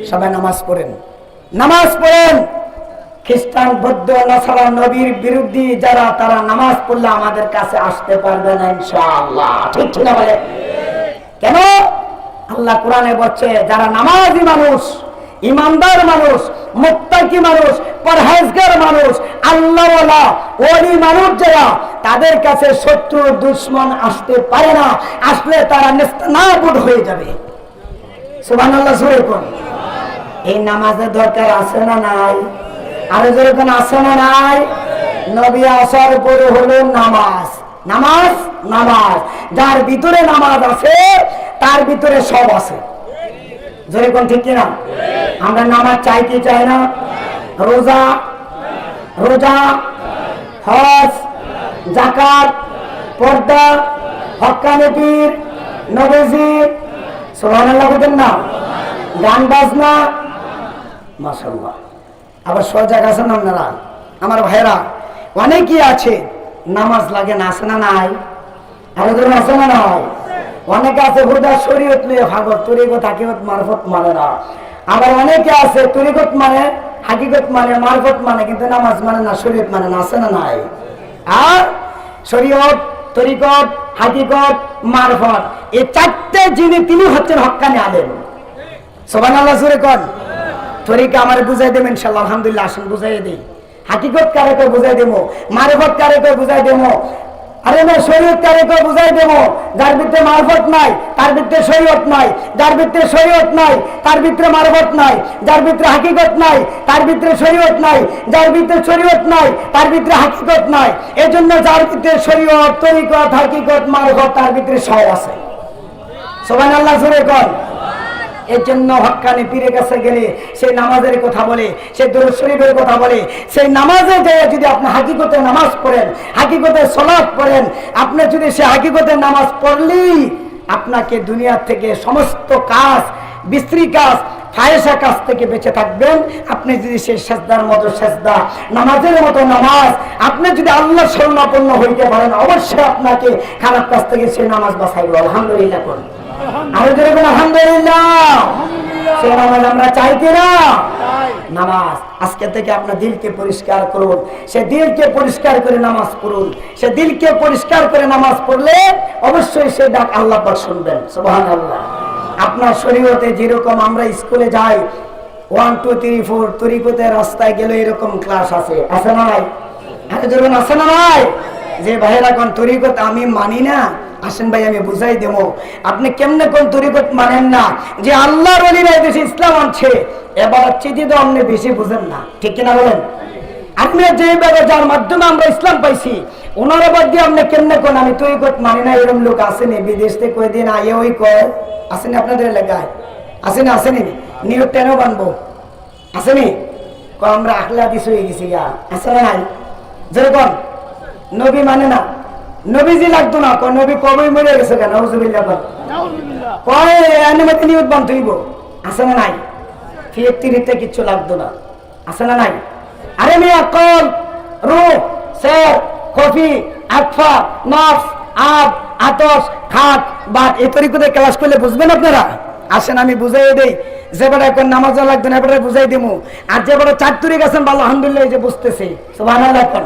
সবাই নামাজ পড়েন, নামাজ পড়েন। খ্রিস্টান, বৌদ্ধ, নাসারা, নবীর বিরোধী যারা, তারা নামাজ পড়লে আমাদের কাছে আসতে পারবে না ইনশাআল্লাহ। ঠিক ঠিক না বলে? কেন? আল্লাহ কোরআনে বলছে যারা নামাজি মানুষ, ইমানদার মানুষ, মুত্তাকি মানুষ, পরহেজগার মানুষ, আল্লাহওয়ালা ওলি মানুষ যারা, তাদের কাছে শত্রু দুশমন আসতে পারে না। আসলে তারা নেস্তানাবুদ হয়ে যাবে। সুবহানাল্লাহ। জোরে কোন? এই নামাজের দরকার আছে না নাই? আরো যেরকম আছে না নাই? নবী আসার পরে হলো নামাজ, নামাজ, নামাজ। যার ভিতরে নামাজ আছে তার ভিতরে সব আছে। যেরকম ঠিক কিনা? আমরা নামাজ চাই কি চাই না? রোজা, রোজা, হজ, যাকাত, পর্দা, হক্কানি পীর, নবীজি, সুবহানাল্লাহ বলেন না? গান বাজনা, মাশাআল্লাহ। আবার সজাগ আছেন আপনারা আমার ভাইরা? অনেকেই আছে নামাজ লাগে না, আছে না নাই? আমাদের আছে না নাই? অনেকে আছে হুদা শরীয়ত নিয়ে ভাগত, তরিকত হাকিকত মারফত মানে না। আবার অনেকে আছে তরিকত মানে, হাকিকত মানে, মারফত মানে, কিন্তু নামাজ মানে না, শরীয়ত মানে না, আছে না নাই? আর শরীয়ত, তরিকত, হাকিকত, মারফত, এই চারটে যিনি, তিনি হচ্ছেন হক্কানি আলেম। সুবহানাল্লাহ। জোরে কোন? তরিকা আমার বুঝাই দেবেন ইনশাআল্লাহ। আলহামদুলিল্লাহ। আসুন বুঝাই দিই। হাকিকত কারে কই বুঝাই দেবো, মারফত কারে কই বুঝাই দেবো, আরে না শরীয়ত কারে কই বুঝাই দেবো। যার ভিতরে মারফত নাই তার ভিতরে শরীয়ত নাই, যার ভিতরে শরীয়ত নাই তার ভিতরে মারফত নাই, যার ভিতরে হাকিকত নাই তার ভিতরে শরীয়ত নাই, যার ভিতরে শরীয়ত নাই তার ভিতরে হাকিকত নাই। এজন্য যার ভিতরে শরীয়ত, তরিকত, হাকিকত, মারফত, তার ভিতরে সব আছে। সুবহানাল্লাহ। জোরে কোন? এর জন্য হক্কানি পীরের কাছে গেলে সেই নামাজের কথা বলে, সেই দুরূদ শরীফের কথা বলে। সেই নামাজে যেয়ে যদি আপনি হাকিকতে নামাজ পড়েন, হাকিকতে সালাত পড়েন, আপনি যদি সেই হাকিকতে নামাজ পড়লেই আপনাকে দুনিয়া থেকে সমস্ত কাজ, বিশ্রী কাজ, ফাহেসা কাজ থেকে বেঁচে থাকবেন। আপনি যদি সেই সেজদার মতো সেজদা, নামাজের মতো নামাজ, আপনি যদি আল্লাহ শরণাপন্ন হইতে পারেন, অবশ্যই আপনাকে খারাপ কাজ থেকে সেই নামাজ বাঁচাইব। আলহামদুলিল্লাহ করুন, আরো জোরে বলুন আলহামদুলিল্লাহ। সেই নামাজ আমরা চাইতে না। নামাজ আজকে থেকে আপনার দিলকে পরিষ্কার করুন, সে দিলকে পরিষ্কার করে নামাজ পড়ুন। সে দিলকে পরিষ্কার করে নামাজ পড়লে অবশ্যই সে ডাক আল্লাহ পাক শুনবেন। সুবহানাল্লাহ। আপনার শরীয়তে যেরকম আমরা স্কুলে যাই 1 2 3 4 তরিকতের রাস্তায় গেলে এরকম ক্লাস আছে, আছে না ভাই? আরে ধরুন আছে না ভাই? যে ভাইরা কোন তরিকত আমি মানি না, আসেন ভাই আমি বুঝাই দেব। আপনি কেমনে কোন তরিকত মানেন না? যে আল্লাহর ওলিরা দেশে ইসলাম আনছে, এবার চিঠি তো আপনি বেশি বুঝেন না, ঠিক কিনা বলেন? আপনি যে যার মাধ্যমে আমরা ইসলাম পাইছি, ওনারা বাদ দিয়ে আপনি কেমনে কোন আমি তরিকত মানি না, এরকম লোক আসেনি বিদেশ থেকে কয়েকদিন আয়ে ওই কয় আসেনি আপনাদের এলাকায়? আসেনি? আসেনি? নিয়োগ টেনও বানবো আসেনি? আমরা আখলা দিস হয়ে গেছি গা, আছে না নাই? যেরকম নবী মানে না, নবীজি লাগতো না, নবী কবে মরে গেছে কেন? নাউজুবিল্লাহ কয় অনুমতি নিয়োগ বান তুইব, আছে না নাই? ফিরতে কিচ্ছু লাগতো না, আছে না নাই? আরে মিয়া কল রূহ স্যার কফি আতফা নফস আব আতস খাত বাত এই তরিকতে ক্লাস করলে বুঝবেন আপনারা। আসেন আমি বুঝাই দেই, যে বেটা এখন নামাজ লাগতো না এবারে বুঝাই দেবো। আর যে বেটা 4 তরিক আছেন ভালো আলহামদুলিল্লাহ এই যে বুঝতেছি সুবহানাল্লাহ। এখন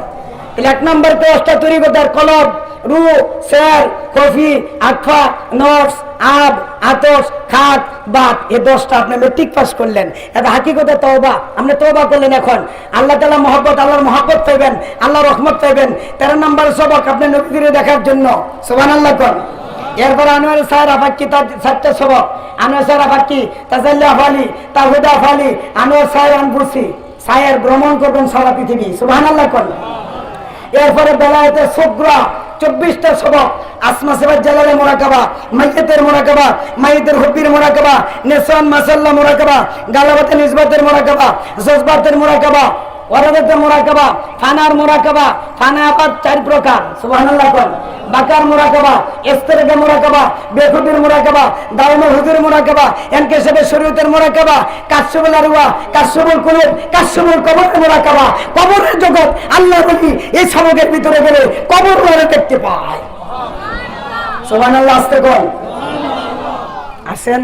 1 নম্বর 10টা তরিকতার কলব রূহ স্যার কফি আতফা নফস আব আতস খাত বাত এই 10টা আপনি মেট্রিক পাস করলেন, এটা হাকিকতে তওবা। আপনি তওবা করলেন, এখন আল্লাহ তাআলা মহব্বত, আল্লাহর মহব্বত পাইবেন, আল্লাহর রহমত পাইবেন। 13 নম্বর সবক আপনি নবীকে দেখার জন্য, সুবহানাল্লাহ কোন। এরপর আনোয়ার স্যার আফাকি তার 4টা সবক, আনোয়ার স্যার আফাকি তাজাল্লি আফালি তাহুদা আফালি আনোয়ার স্যার আনবুসি স্যার ভ্রমণ করবেন সারা পৃথিবী, সুবহানাল্লাহ কোন। এরপরে বেলায়েতের সুগরা 24টা সবক, আসমা সিফাত জালালের মুরাকাবা, মাইয়াতের মুরাকাবা, মাইয়াতের হুব্বির মুরাকাবা, নিসান মাসাল্লাহ মুরাকাবা, গালাবাতে নিসবাতের মুরাকাবা, জজবাতের মুরাকাবা, ওয়ারাদাতের মুরাকাবা, ফানার মুরাকাবা। ফানা আবার 4 প্রকার, সুবহানাল্লাহ কোন। বাকার মুরাকাবা, ইস্তেরাকের মুরাকাবা, বেখুদির মুরাকাবা, দাওমে হুজুর মুরাকাবা, এনকেশাবে শরীয়তের মুরাকাবা, কাশফুল আরওয়া, কাশফুল কুলুব, কাশফুল কবরের মুরাকাবা। কবরের জগৎ আল্লাহর ওলি এই সবকের ভিতরে গেলে কবর ওরা দেখতে পায়, সুবহানাল্লাহ। আস্তে কোন। আসেন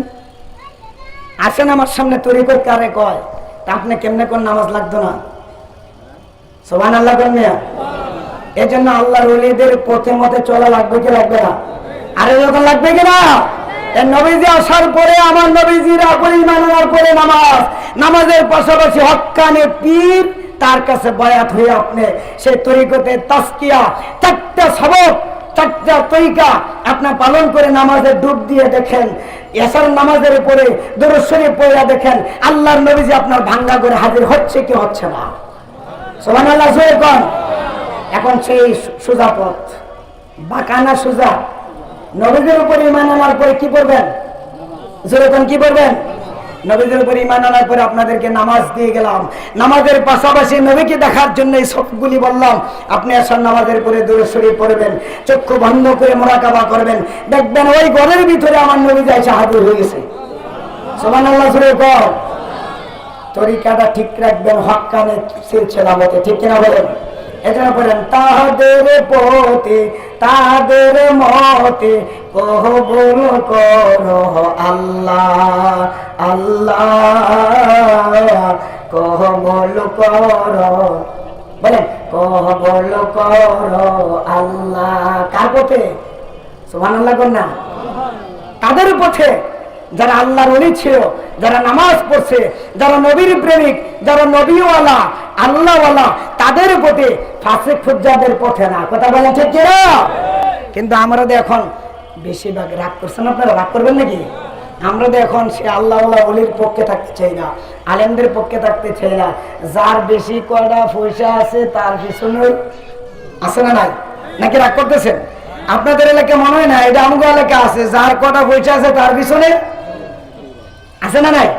আসেন আমার সামনে তরিকত কারে কয়, তা আপনি কেমনে কোন নামাজ লাগতো না, সুবহানাল্লাহ কোন মিয়া। এজন্য আল্লাহর ওলিদের পথে মতে চলা লাগবে কি লাগবে না? আরে যখন লাগবে কিনা? এই নবীজি আসার পরে আমার নবীজির আপনি ঈমান আনার পরে নামাজ, নামাজের পাশাপাশি হক্কানে পীর তার কাছে বায়াত হয়ে আপনি সেই তরিকতে তাসকিয়া 4টা সবক 4টা তরিকা আপনি পালন করে নামাজে ডুব দিয়ে দেখেন, এসার নামাজের উপরে দরুদ শরীফ পড়ে দেখেন আল্লাহর নবীজি আপনার ভাঙ্গা করে হাজির হচ্ছে কি হচ্ছে না, সুবহানাল্লাহ কোন। এখন সেই সোজা পথ, বাঁকানা সোজা নবীদের উপর ঈমান আনার পরে কি করবেন? যেরকম কি করবেন? নবীদের উপর ঈমান আনার পরে আপনাদেরকে নামাজ দিয়ে গেলাম, নামাজের পাশাপাশি নবীকে দেখার জন্য এই সবগুলি বললাম। আপনি আসার নামাজের পরে দরুদ শরীফ পড়বেন, চক্ষু বন্ধ করে মুরাকাবা করবেন, দেখবেন ওই ঘরের ভিতরে আমার নবী এসে হাজির হয়ে গেছে, সুবহানাল্লাহ কোন। তরিকাটা ঠিক রাখবেন, হক্কানে সিলসিলা মতে, ঠিক কিনা বলেন? এজন্য বলেন তাদের পথে তাদের মতে কবুল করো আল্লাহ আল্লাহ, কবুল করো, বলেন কবুল করো আল্লাহ। কার পথে? সুবহানাল্লাহ কোন না? তাদের পথে যারা আল্লাহর ওলি ছিল, যারা নামাজ পড়ছে, যারা নবীর প্রেমিক, যারা নবীওয়ালা আল্লাহওয়ালা, তাদের পথে, ফাসিক ফুজ্জাদের পথে না। কথা বলেন ঠিক কিনা? কিন্তু আমরা তো এখন বেশিরভাগ রাগ করছেন, আপনারা রাগ করবেন নাকি? আমরা তো এখন সে আল্লাহওয়ালা ওলির পক্ষে থাকতে চাই না, আলেমদের পক্ষে থাকতে চাই না। যার বেশি কয়টা পয়সা আছে তার পিছনে আছে না নাই? নাকি রাগ করতেছেন? আপনাদের এলাকায় মনে হয় না, এটা আমগো এলাকা আছে, যার কটা পয়সা আছে তার পিছনে আছে না নাই?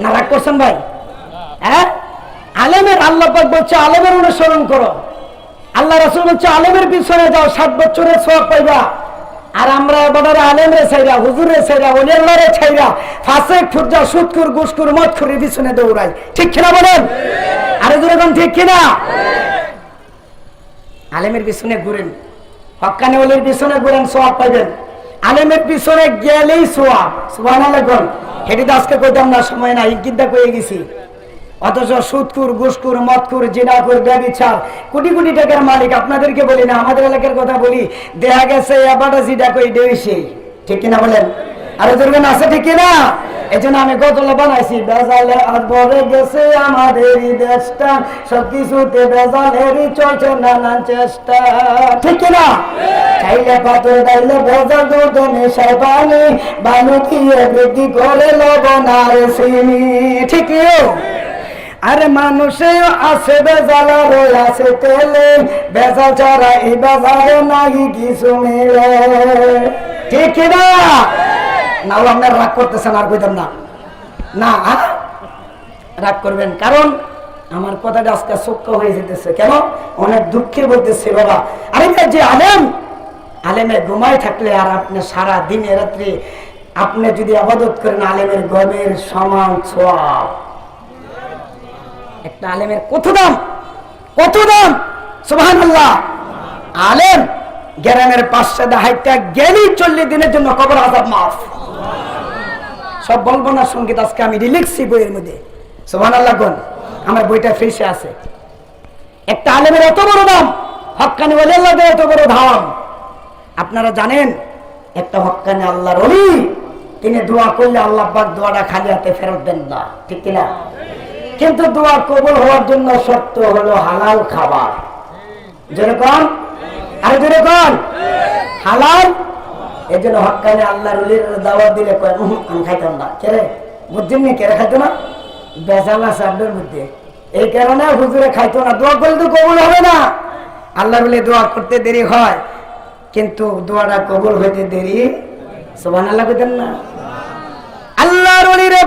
না রাগ করছেন ভাই? হ্যাঁ, আলেমের আল্লাহ পাক বলছে আলেমের অনুসরণ করো, আল্লাহ রাসূল বলছে আলেমের পিছনে যাও, 7 বছরের সওয়াব পাইবা। আর আমরা এবার আলেমরে ছাইরা, হুজুরে ছাইরা, ওলিয়াল্লাহরে ছাইরা ফাসেক ফুরজা সুদকুর গুসকুর মদখুরের পিছনে দৌড়াই, ঠিক কিনা বলেন? আরে যেরকম ঠিক কিনা? আলেমের পিছনে ঘুরেন, হক্কানি ওলির পিছনে ঘুরেন, সওয়াব পাইবেন। আলেমের পিছনে গেলেই সওয়াব। সুবহানাল্লাহ কোন হেডি তো আজকে কইতাম না, সময় নাই, ইঙ্গিতটা কয়ে গেছি। অথচ সুদকুর গুসকুর মদকুর জিনাকুর ব্যভিচার কোটি কোটি টাকার মালিক। আপনাদেরকে বলি না, আমাদের এলাকার কথা বলি, দেখা গেছে এবারটা জিডা কই দেইছে, ঠিক কিনা বলেন? আরে দুর্গন আছে, ঠিক কিনা? এই জন্য আমি গতলা বানাইছি, বেজালে আর ভরে গেছে আমাদের দেশটা, সবকিছুতে বেজালেরই চলছে নানান চেষ্টা, ঠিক কিনা? চাইলে পাথর ডাইলে বেজাল দুধ নেশায় পানি, বালু দিয়ে বৃদ্ধি করে লবণ আর চিনি, ঠিক কি? আরে মানুষে আছে বেজাল আর আছে তেলে, বেজাল ছাড়া এই বাজারে নাই কিছু মিলে, ঠিক কিনা? না আপনার রাগ করতেছেন, আর কইতাম না, না রাগ করবেন, কারণ আমার কথাটা আজকে সত্য হয়ে যেতেছে। কেন? অনেক দুঃখে বলতেছে বাবা, আরে যে আলেম, আলেমে ঘুমায় থাকলে আর আপনি সারা দিনে রাত্রে আপনি যদি আবাদত করেন, আলেমের গমের সমান সওয়াব। একটা আলেমের কত দাম, কত দাম! সুবহানাল্লাহ। আলেম গ্রামের 500 হাইটটা গেলেই 40 দিনের জন্য কবর আযাব মাফ। সব বলবো না সঙ্গীত, আজকে আমি লিখছি বইয়ের মধ্যে। সুবহানাল্লাহ কোন আমার বইটা ফ্রেশে আছে। একটা আলেমের এত বড় দাম, হক্কানি ওলিয়াল্লাহদের এত বড় দাম। আপনারা জানেন, একটা হক্কানি আল্লাহর ওলি, তিনি দোয়া করলে আল্লাহ পাক দোয়াটা খালি হাতে ফেরত দেন না, ঠিক কিনা? কিন্তু দোয়া কবুল হওয়ার জন্য শর্ত হলো হালাল খাবার। যেরকম আর যেরকম হালাল। এই জন্য হক্কানি আল্লাহর ওলির দাওয়াত দিলে কয় আমি খাইতাম না। কেরে বুঝছেন নি? কেরে খাইতো না? বেজাল আছে আপনার মধ্যে, এই কারণে হুজুরে খাইতো না। দোয়া করলে তো কবুল হবে না। আল্লাহর ওলি দোয়া করতে দেরি হয়, কিন্তু দোয়াটা কবুল হইতে দেরি। সুবহানাল্লাহ কইতেন না? আল্লাহর ওলিরে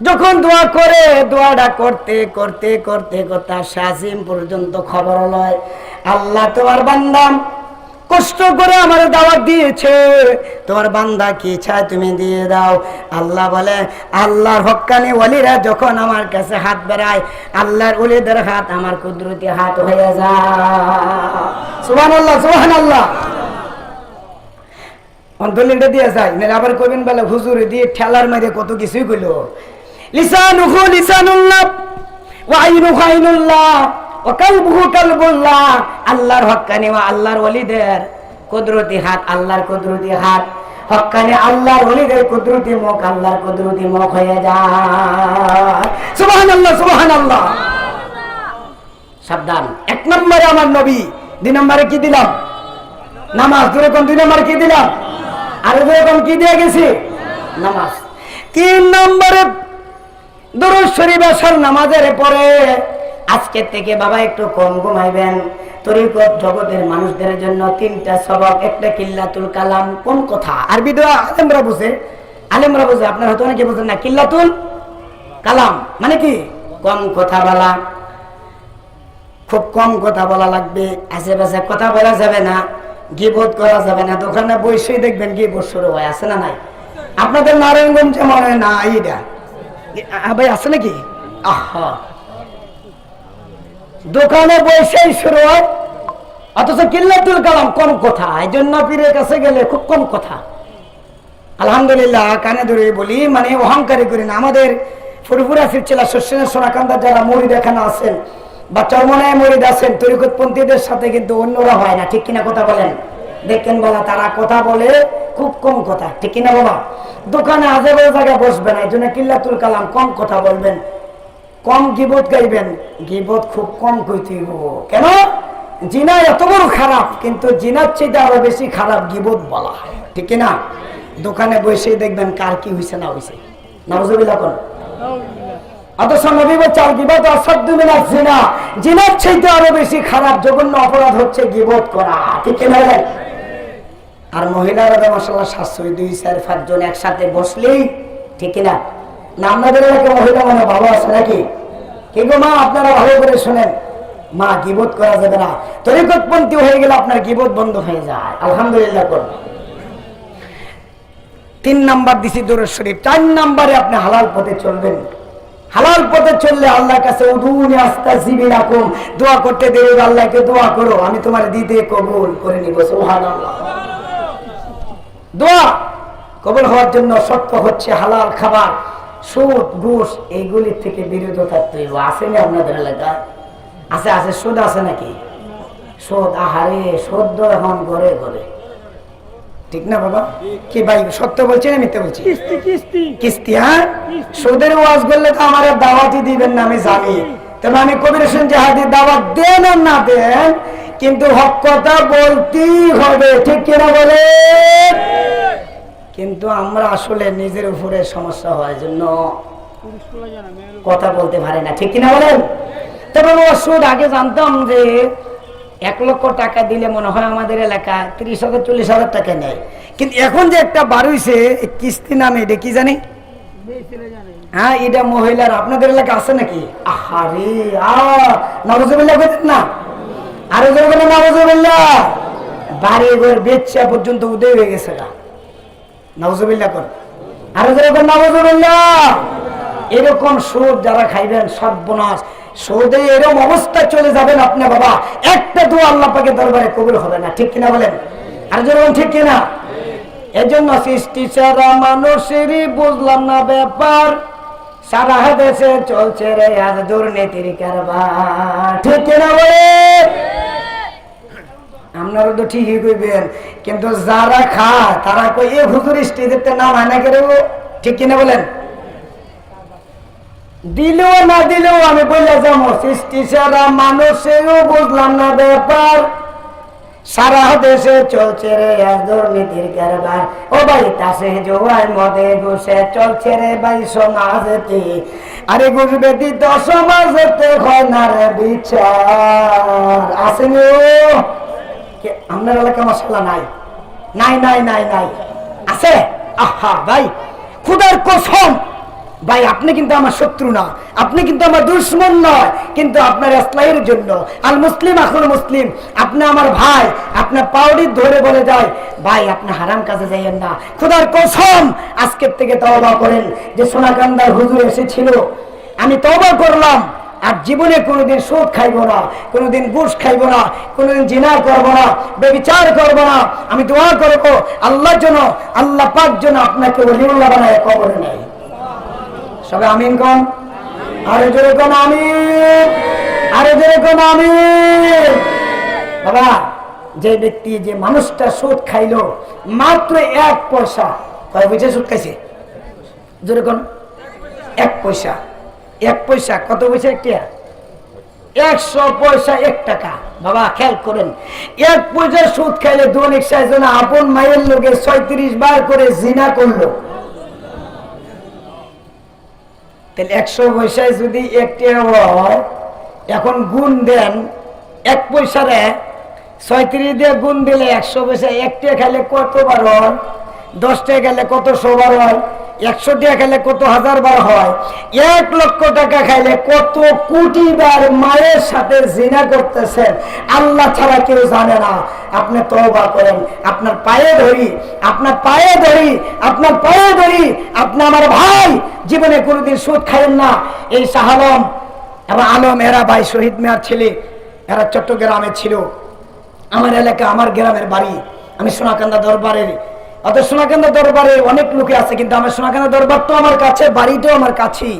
যখন দোয়া করে, দোয়াটা করতে করতে করতে করতে শাসিম পর্যন্ত খবর লয়, আল্লাহ তোমার বান্দা কষ্ট করে আমার দাওয়াত দিয়েছে, তোমার বান্দা কি চায় তুমি দিয়ে দাও। আল্লাহ বলে, আল্লাহর হক্কানি ওলিরা যখন আমার কাছে হাত বাড়ায়, আল্লাহর ওলিদের হাত আমার কুদরতি হাত হয়ে যায়। সুবহানাল্লাহ, সুবহানাল্লাহ। অন্তলিটা দিয়ে যায় না, আবার কইবেন বলে হুজুরে দিয়ে ঠেলার মাঝে কত কিছুই কইলো। লিসানুহু লিসানুল্লাহ ওয়া আইনুহু আইনুল্লাহ ওয়া কালবুহু কালবুল্লাহ। আল্লাহর হক্কানি ওয়া আল্লাহর ওলিদের কুদরতি হাত, আল্লাহর কুদরতি হাত। হক্কানি আল্লাহর ওলিদের কুদরতি মুখ, আল্লাহর কুদরতি মুখ হয়ে যায়। সুবহানাল্লাহ, সুবহানাল্লাহ। সাবধান। 1 নম্বরে আমার নবী, 2 নম্বরে কি দিলাম? নামাজ। যেরকম 2 নম্বরে কি দিলাম? আর যেরকম কি দিয়ে গেছি? নামাজ। 3 নম্বরে দুরূদ শরীফ আসর নামাজের পরে আজকে থেকে বাবা একটু কম ঘুমাইবেন। তরিকত জগতের মানুষদের জন্য 3টা সবক। একটা কিল্লাতুল কালাম, কম কথা। আরবি তো আলেমরা বুঝে, আলেমরা বুঝে, আপনারা হয়তো অনেকে বুঝেন না। কিল্লাতুল কালাম মানে কি? কম কথা বলা, খুব কম কথা বলা লাগবে। আশেপাশে কথা বলা যাবে না, গীবত করা যাবে না। দোকানে বসেই দেখবেন গীবত শুরু হয়, আছে না নাই? আপনাদের নারায়ণগঞ্জে মনে হয় না এইটা ভাই আছে নাকি? আহা, দোকানে বসেই শুরু হয়, অথচ কিল্লাতুল কালাম কম কথা। এই জন্য পীরের কাছে গেলে খুব কম কথা। আলহামদুলিল্লাহ, কানে ধরে বলি, মানে অহংকারী করি না। আমাদের ফুরফুরা ফিরছিলা শস্যের সোনাকান্দা যারা মরিদ এখানে আছেন বা চরমনায় মরিদ আছেন, তরিকতপন্থীদের সাথে কিন্তু অন্যরা হয় না, ঠিক কিনা কথা বলেন? দেখেন বাবা, তারা কথা বলে খুব কম কথা, ঠিক কিনা বাবা? দোকানে আজেবাজে জায়গায় বসবেন, এই জন্য কিল্লাতুল কালাম, কম কথা বলবেন, কম গীবত গাইবেন। গীবত খুব কম কইতে হইব। কেন? জিনা এত বড় খারাপ, কিন্তু জিনার চেয়ে আরো বেশি খারাপ গীবত বলা হয়, ঠিক কিনা? দোকানে বসে দেখবেন কার কি হইছে না হইছে। নাউজুবিল্লাহ কোন? অথচ নবী বলছেন গীবত আসাদ্দু মিনাজ জিনা, জিনার চেয়ে আরো বেশি খারাপ জঘন্য অপরাধ হচ্ছে গীবত করা, ঠিক কিনা? আর মহিলারা তো মাশাআল্লাহ 700-2-4-5 জন একসাথে বসলেই, ঠিক কিনা? না আপনাদের এলাকায় মহিলা মানে ভালো আছে নাকি? কি গো মা, আপনারা ভালো করে শুনেন, মা গীবত করা যাবে না। তরিকতপন্থী হয়ে গেলে আপনার গীবত বন্ধ হয়ে যায়। আলহামদুলিল্লাহ করুন। 3 নাম্বার দিছি দরুদ শরীফ, 4 নাম্বারে আপনি হালাল পথে চলবেন। হালাল পথে চললে আল্লাহর কাছে উদুনি আস্তাজিবি লাকুম, দোয়া করতে দেবে, আল্লাহকে দোয়া করো আমি তোমার দিতে কবুল করে নিব। সুবহানাল্লাহ। দোয়া কবুল হওয়ার জন্য শর্ত হচ্ছে হালাল খাবার, সুদ ঘুষ এইগুলি থেকে বিরত থাকতে হবে। আসেনি আপনাদের এলাকায়? আছে আছে, সুদ আছে নাকি? সুদ, আহারে সুদ তো এখন ঘরে ঘরে, ঠিক না বাবা? কি ভাই সত্য বলছি না মিথ্যা বলছি? কিস্তি, হ্যাঁ। সুদের ওয়াজ করলে তো আমার দাওয়াতই দিবেন না আমি জানি, তবে আমি কবির হোসেন জিহাদি দাওয়াত দেন আর না দেন কিন্তু হক কথা বলতেই হবে, ঠিক কিনা বলে? কিন্তু আমরা আসলে নিজের উপরে সমস্যা হয় জন্য কথা বলতে পারি না, ঠিক কিনা বলেন? তবে সুদ আগে জানতাম যে 1 লক্ষ টাকা দিলে মনে হয় আমাদের এলাকায় 30,000 40,000 টাকা নেয়, কিন্তু এখন যে একটা বার হইছে কিস্তি নামে, এটা কি জানি? হ্যাঁ, এটা মহিলার। আপনাদের এলাকা আছে নাকি? আহারে নাউজুবিল্লাহ বলেন না, আরো জোরে বলেন নাউজুবিল্লাহ। বাড়ি ঘর বেচা পর্যন্ত উদয় হয়ে গেছে না, নাউজুবিল্লাহ কর, আরো জোরে বলেন নাউজুবিল্লাহ। এরকম সুদ যারা খাইবেন সর্বনাশ, সুদে এরকম অবস্থা চলে যাবেন আপনি বাবা, একটা দোয়া আল্লাহ পাকের দরবারে কবুল হবে না, ঠিক কিনা বলেন? আর যেরকম ঠিক কিনা? এজন্য সৃষ্টি সারা মানুষেরই বুঝলাম না ব্যাপার, সারা দেশে চলছে রে আজ দুর্নীতির কারবার, ঠিক কিনা বলেন? আপনারা তো ঠিকই কইবেন, কিন্তু যারা খায় তারা কই এ হুজুর স্টেজেতে নাম হয় না কেন, ঠিক কিনা বলেন? দিলেও না দিলেও আমি বললে যাবো, সৃষ্টি সারা মানুষেরও বুঝলাম না ব্যাপার, সারা দেশে চলছে রে দুর্নীতির কারবার। ও ভাই তাসে জোয়ার মদে ঘুষে চলছে রে ভাই সমাজেতে, আরে ঘুষ ব্যতীত সমাজেতে হয় না রে বিচার। আসেনি আপনার এলাকা মশলা নাই? নাই নাই নাই নাই, আছে? আহা ভাই খুদার কসম ভাই, আপনি কিন্তু আমার শত্রু না, আপনি কিন্তু আমার দুশ্মন নয়, কিন্তু আপনার ইসলামের জন্য আল মুসলিম আখুল মুসলিম, আপনি আমার ভাই, আপনার পাউডি ধরে বলে যায় ভাই আপনি হারাম কাজে যাইয়েন না। খোদার কসম আজকের থেকে তওবা করেন, যে সোনাকান্দার হুজুর এসেছিল আমি তওবা করলাম, আর জীবনে কোনোদিন সুদ খাইব না, কোনোদিন ঘুষ খাইব না, কোনোদিন জিনা করব না, ব্যভিচার করব না। আমি দোয়া করব আল্লাহর জন্য, আল্লাহ পাক যেন আপনাকে ওলিউল্লাহ বানায় কবরে নেয়। সবাই আমিন কোন, আরে জোরে কোন আমিন, আরে জোরে কোন আমিন। বাবা যে ব্যক্তি, যে মানুষটা সুদ খাইলো মাত্র 1 পয়সা, কয় পয়সা সুদ খাইছে? জোরে কোন 1 পয়সা। 1 পয়সা কত পয়সা? একটা 100 পয়সা 1 টাকা। বাবা খেয়াল করেন, 1 পয়সা সুদ খাইলে দৈনিক 6 জন আপন মায়ের লোকে 36 বার করে জিনা করলো, তাহলে 100 পয়সায় যদি 1 টাকা হয়, এখন গুণ দেন 1 পয়সারে 36 দিয়ে গুণ দিলে 100 পয়সা 1 টাকা খাইলে কতবার হয়? 10 টাকা খাইলে কত 100 বার হয়? 100 টাকা খাইলে কত 1000 বার হয়? 1 লক্ষ টাকা খাইলে কত কোটি বার মায়ের সাথে জিনা করতেছেন, আল্লাহ ছাড়া কেউ জানে না। আপনি তওবা করেন, আপনার পায়ে ধরি, আপনার পায়ে ধরি, আপনার পায়ে ধরি, আপনি আমার ভাই, জীবনে কোনোদিন সুদ খাইেন না। এই শাহ আলম এবং আলম এরা ভাই শহীদ মিয়ার ছেলে, এরা চট্টগ্রামে ছিল, আমার এলাকা, আমার গ্রামের বাড়ি। আমি সোনাকান্দা দরবারের, অত সোনাকান্দা দরবারে অনেক লোকে আছে, কিন্তু আমার সোনাকান্দা দরবার তো আমার কাছে, বাড়িটাও আমার কাছেই।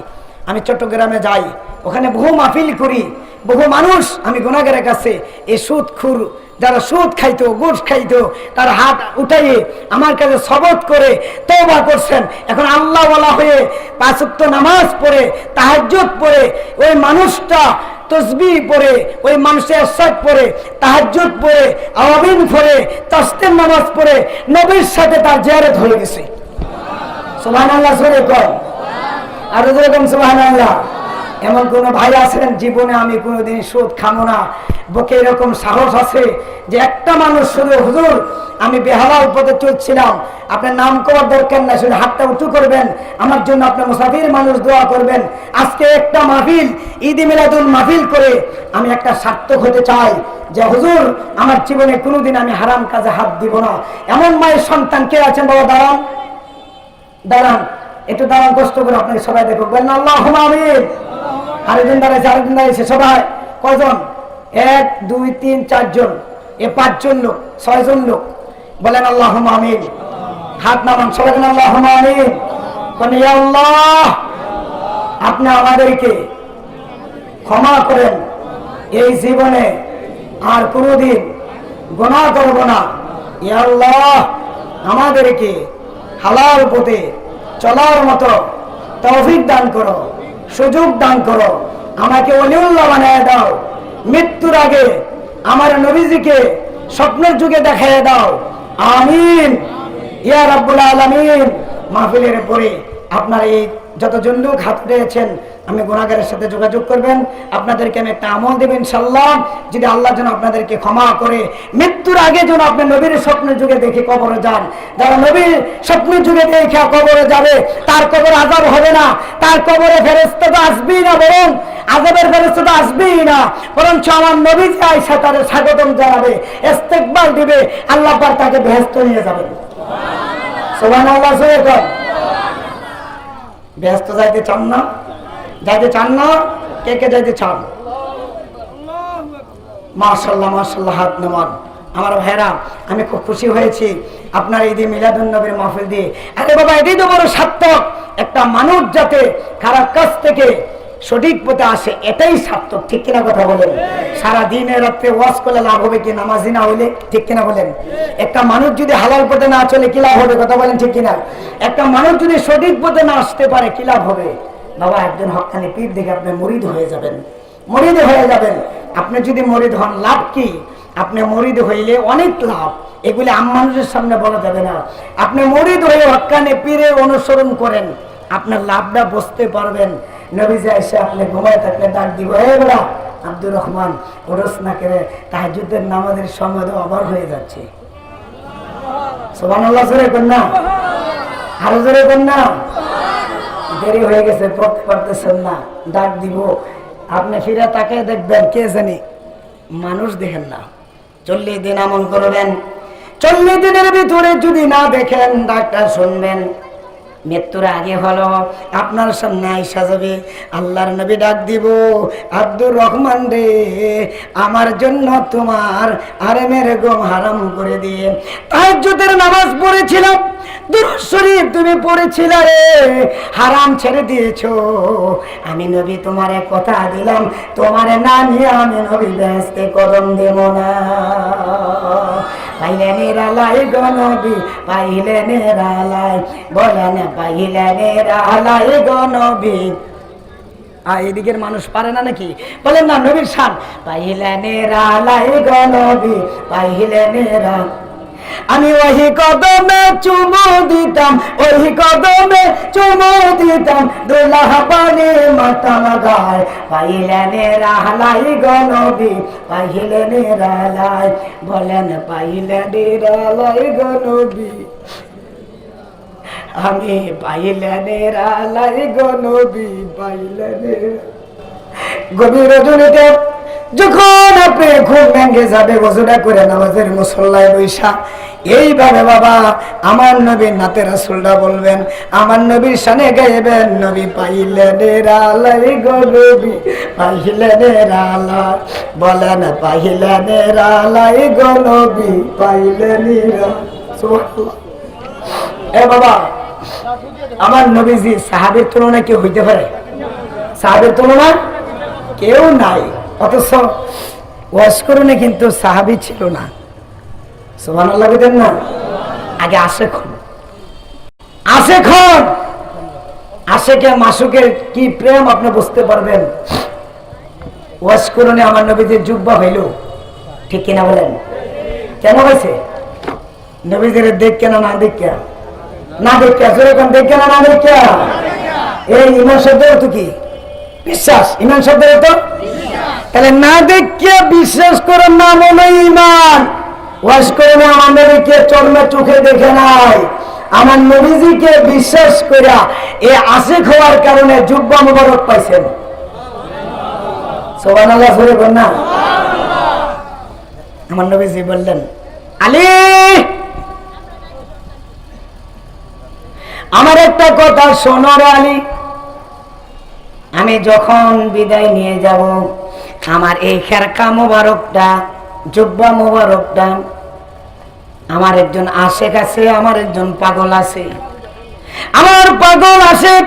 আমি চট্টগ্রামে যাই, ওখানে বহু মাহফিল করি, বহু মানুষ আমি গুনাহগারের কাছে, এই সুদখোর যারা সুদ খাইতো, ঘুষ খাইতো, তার হাত উঠাইয়ে আমার কাছে শপথ করে তওবা করছেন। এখন আল্লাহ ওয়ালা হয়ে 5 ওয়াক্ত নামাজ পড়ে, তাহাজ্জুদ পড়ে, ওই মানুষটা তসবিহ পড়ে, ওই মানুষের ইরশাদ পড়ে, তাহাজ্জুদ পড়ে, আওয়াবিন পড়ে, তাসবিহ নামাজ পড়ে, নবীর সাথে তার জিয়ারত হয়ে গেছে। সুবহানাল্লাহ, জোরে কর, আর জোরে কর সুবহানাল্লাহ। এমন কোন ভাই আছেন জীবনে আমি কোনোদিন সুদ খাবো না, বুকে এরকম সাহস আছে যে একটা মানুষ শুধু হুজুর আমি বেহালাল পথে চলছিলাম, আপনার নাম করার দরকার না, শুধু হাতটা উঁচু করবেন, আমার জন্য আপনার মুসাফির মানুষ দোয়া করবেন। আজকে একটা মাহফিল, ঈদে মিলাদুল মাহফিল করে আমি একটা সার্থক হতে চাই যে হুজুর আমার জীবনে কোনোদিন আমি হারাম কাজে হাত দিব না। এমন মায়ের সন্তান কে আছেন বাবা? দাঁড়ান, দাঁড়ান, একটু দাঁড়ান, কষ্ট করে আপনাকে সবাই দেখো, বলেন আল্লাহুম্মা আমিন। আরেকজন দাঁড়াইছে, সবাই কয়জন? 1 2 3 4 জন, 5 জন লোক, 6 জন লোক, বলেন আল্লাহুম্মা আমিন। হাত নামান, সবাই বলেন আল্লাহুম্মা আমিন। বলেন ইয়া আল্লাহ, আপনি আমাদেরকে ক্ষমা করেন, এই জীবনে আর কোনোদিন গুনাহ করব না। ইয়া আল্লাহ, আমাদেরকে হালাল পথে চলার মতো তৌফিক দান করো, সুযোগ দান করো, আমাকে ওলিউল্লাহ বানিয়ে দাও। মৃত্যুর আগে আমার নবীজিকে স্বপ্নের যুগে দেখায় দাও, আমিন ইয়া রাব্বুল আলামিন। মাহফিলের পরে আপনার এই যতজন লোক হাত উঠিয়েছেন, আমি গুনাহগারের সাথে যোগাযোগ করবেন, আপনাদেরকে আমি একটা আমল দেব ইনশাআল্লাহ। যদি আল্লাহ যেন আপনাদেরকে ক্ষমা করে মৃত্যুর আগে যেন আপনি নবীর স্বপ্নের যুগে দেখে কবরে যান। যারা নবীর স্বপ্নের যুগে দেখে কবরে যাবে, তার কবর আযাব হবে না, তার কবরে ফেরেশতা তো আসবেই না, বরং আযাবের ফেরেশতা তো আসবেই না, বরং আমার নবী আয়েশা তাদের স্বাগতম জানাবে, ইস্তেকবাল দিবে, আল্লাহ পাক তাকে বেহেশতে নিয়ে যাবেন। সুবহানাল্লাহ। সুবহানাল্লাহ। ব্যস্ত যাইতে চান না? যাইতে চান না? কে কে যাইতে চান? মাশাআল্লাহ মাশাআল্লাহ, হাত নামান। আমার ভাইরা, আমি খুব খুশি হয়েছি আপনার এই দিয়ে মিলাদুন নবীর মাহফিল দিয়ে। আরে বাবা, এটাই তো বড় সার্থক, একটা মানুষ যাতে খারাপ কাজ থেকে সঠিক পথে আসে, এটাই সার্থক, ঠিক কিনা কথা বলেন? সারা দিনে রাত্রে ওয়াজ করলে লাভ হবে কি নামাজি না হইলে, ঠিক কিনা বলেন? একটা মানুষ যদি হালাল পথে না চলে কি লাভ হবে, কথা বলেন ঠিক কিনা? একটা মানুষ যদি সঠিক পথে না আসতে পারে কি লাভ হবে? বাবা, একজন হক্কানি পীর দেখে আপনি মুরিদ হয়ে যাবেন, মুরিদ হয়ে যাবেন। আপনি যদি মুরিদ হন, লাভ কি? আপনি মুরিদ হইলে অনেক লাভ, এগুলি আম মানুষের সামনে বলা যাবে না। আপনি মুরিদ হয়ে হক্কানি পীরের অনুসরণ করেন, আপনার লাভটা বুঝতে পারবেন। নবীজি এসে আপনি ঘুমায় থাকলে ডাক দিব, হে বড়া আব্দুর রহমান, ওরস না করে তাহাজ্জুদের নামাজের সময় অবার হয়ে যাচ্ছে। সুবহানাল্লাহ। জোরে কর না, আরো জোরে কর না। দেরি হয়ে গেছে, পড়তে পারতেছেন না, ডাক দিব, আপনি ফিরে তাকে দেখবেন, কে জানি মানুষ দেখেন না। 40 দিন আমল করবেন, 40 দিনের ভিতরে যদি না দেখেন, ডাক্তার শুনবেন, মৃত্যুর আগে হলো আপনার সামনে আইসা যাবে, আল্লাহর নবী ডাক দিব, আব্দুর রহমান রে, আমার জন্য তোমার আরামের ঘুম হারাম করে দিয়ে তাহাজ্জুদের নামাজ পড়েছিলাম, দুরূদ শরীফ তুমি পড়েছিলে রে, হারাম ছেড়ে দিয়েছো। আমি নবী তোমারে কথা দিলাম, তোমারে না নিয়ে আমি নবী বেহেশতে কদম দেব না। পাইলে নিরালাই গো নবী, পাইলে নিরালাই, বলেন পাইলে নিরালাই গো নবী। এদিকের মানুষ পারে না নাকি? বলেন না নবীর শান, পাইলে নিরালাই গো নবী, পাইলে নিরালাই। আমি ওহি কদমে চুমু দিতাম, ওহি কদমে চুমু দিতাম, দুলাহ পানি মাতাম গায়, পাইলে নিরালাই গো নবী, পাইলে নিরালাই, বলেন পাইলে নিরালাই গো নবী। আমি পাইলে নিরালাই গো নবী, পাইলে নিরালাই। গভীর রজনীতে যখন আপনি ঘুম ভেঙে যাবে, ওযুটা করে নামাজের মুসল্লায় বৈশা এইভাবে বাবা আমার নবীর নাতে রাসূলটা বলবেন, আমার নবীর শানে গাইবেন, নবী পাইলে নিরালাই গো নবী, পাইলে নিরালাই, বলেন পাইলে নিরালাই গো নবী, পাইলে নিরালাই। সুবহানাল্লাহ। এ বাবা, আমার নবীজি সাহাবীর তুলনায় কেউ হইতে পারে? সাহাবীর তুলনা কেউ নাই, অথচ ওয়াজ করুনে কিন্তু সাহাবী ছিল না। সুবহানাল্লাহ বলেন না? আগে আশেকে মাসুকের কি প্রেম আপনি বুঝতে পারবেন। ওয়াজ করুনে আমার নবীজির জুব্বা হইল, ঠিক কিনা বলেন? কেন হয়েছে? নবীজির দেখকে না না দেখে, না দেখে, যেরকম দেখে না না দেখে। এই ইমান শব্দের তো কি? বিশ্বাস। ইমান শব্দের তো তাহলে না দেখে বিশ্বাস করার নাম হলো ইমান। ওয়াজ করে না আমার নবীকে চর্মে চোখে দেখে নাই, আমার নবীজিকে বিশ্বাস কইরা এই আশিক হওয়ার কারণে জুব্বা মুবারক পাইছেন। সুবহানাল্লাহ। জোরে বলেন না। আমার নবীজি বললেন, আলী আমার একটা কথা শোনো রে আলী, আমি যখন বিদায় নিয়ে যাব, আমার এই খেরকা মোবারকটা, জুব্বা মোবারকটা, আমার একজন আশেক আছে, আমার একজন পাগল আছে। আমার পাগল আশেক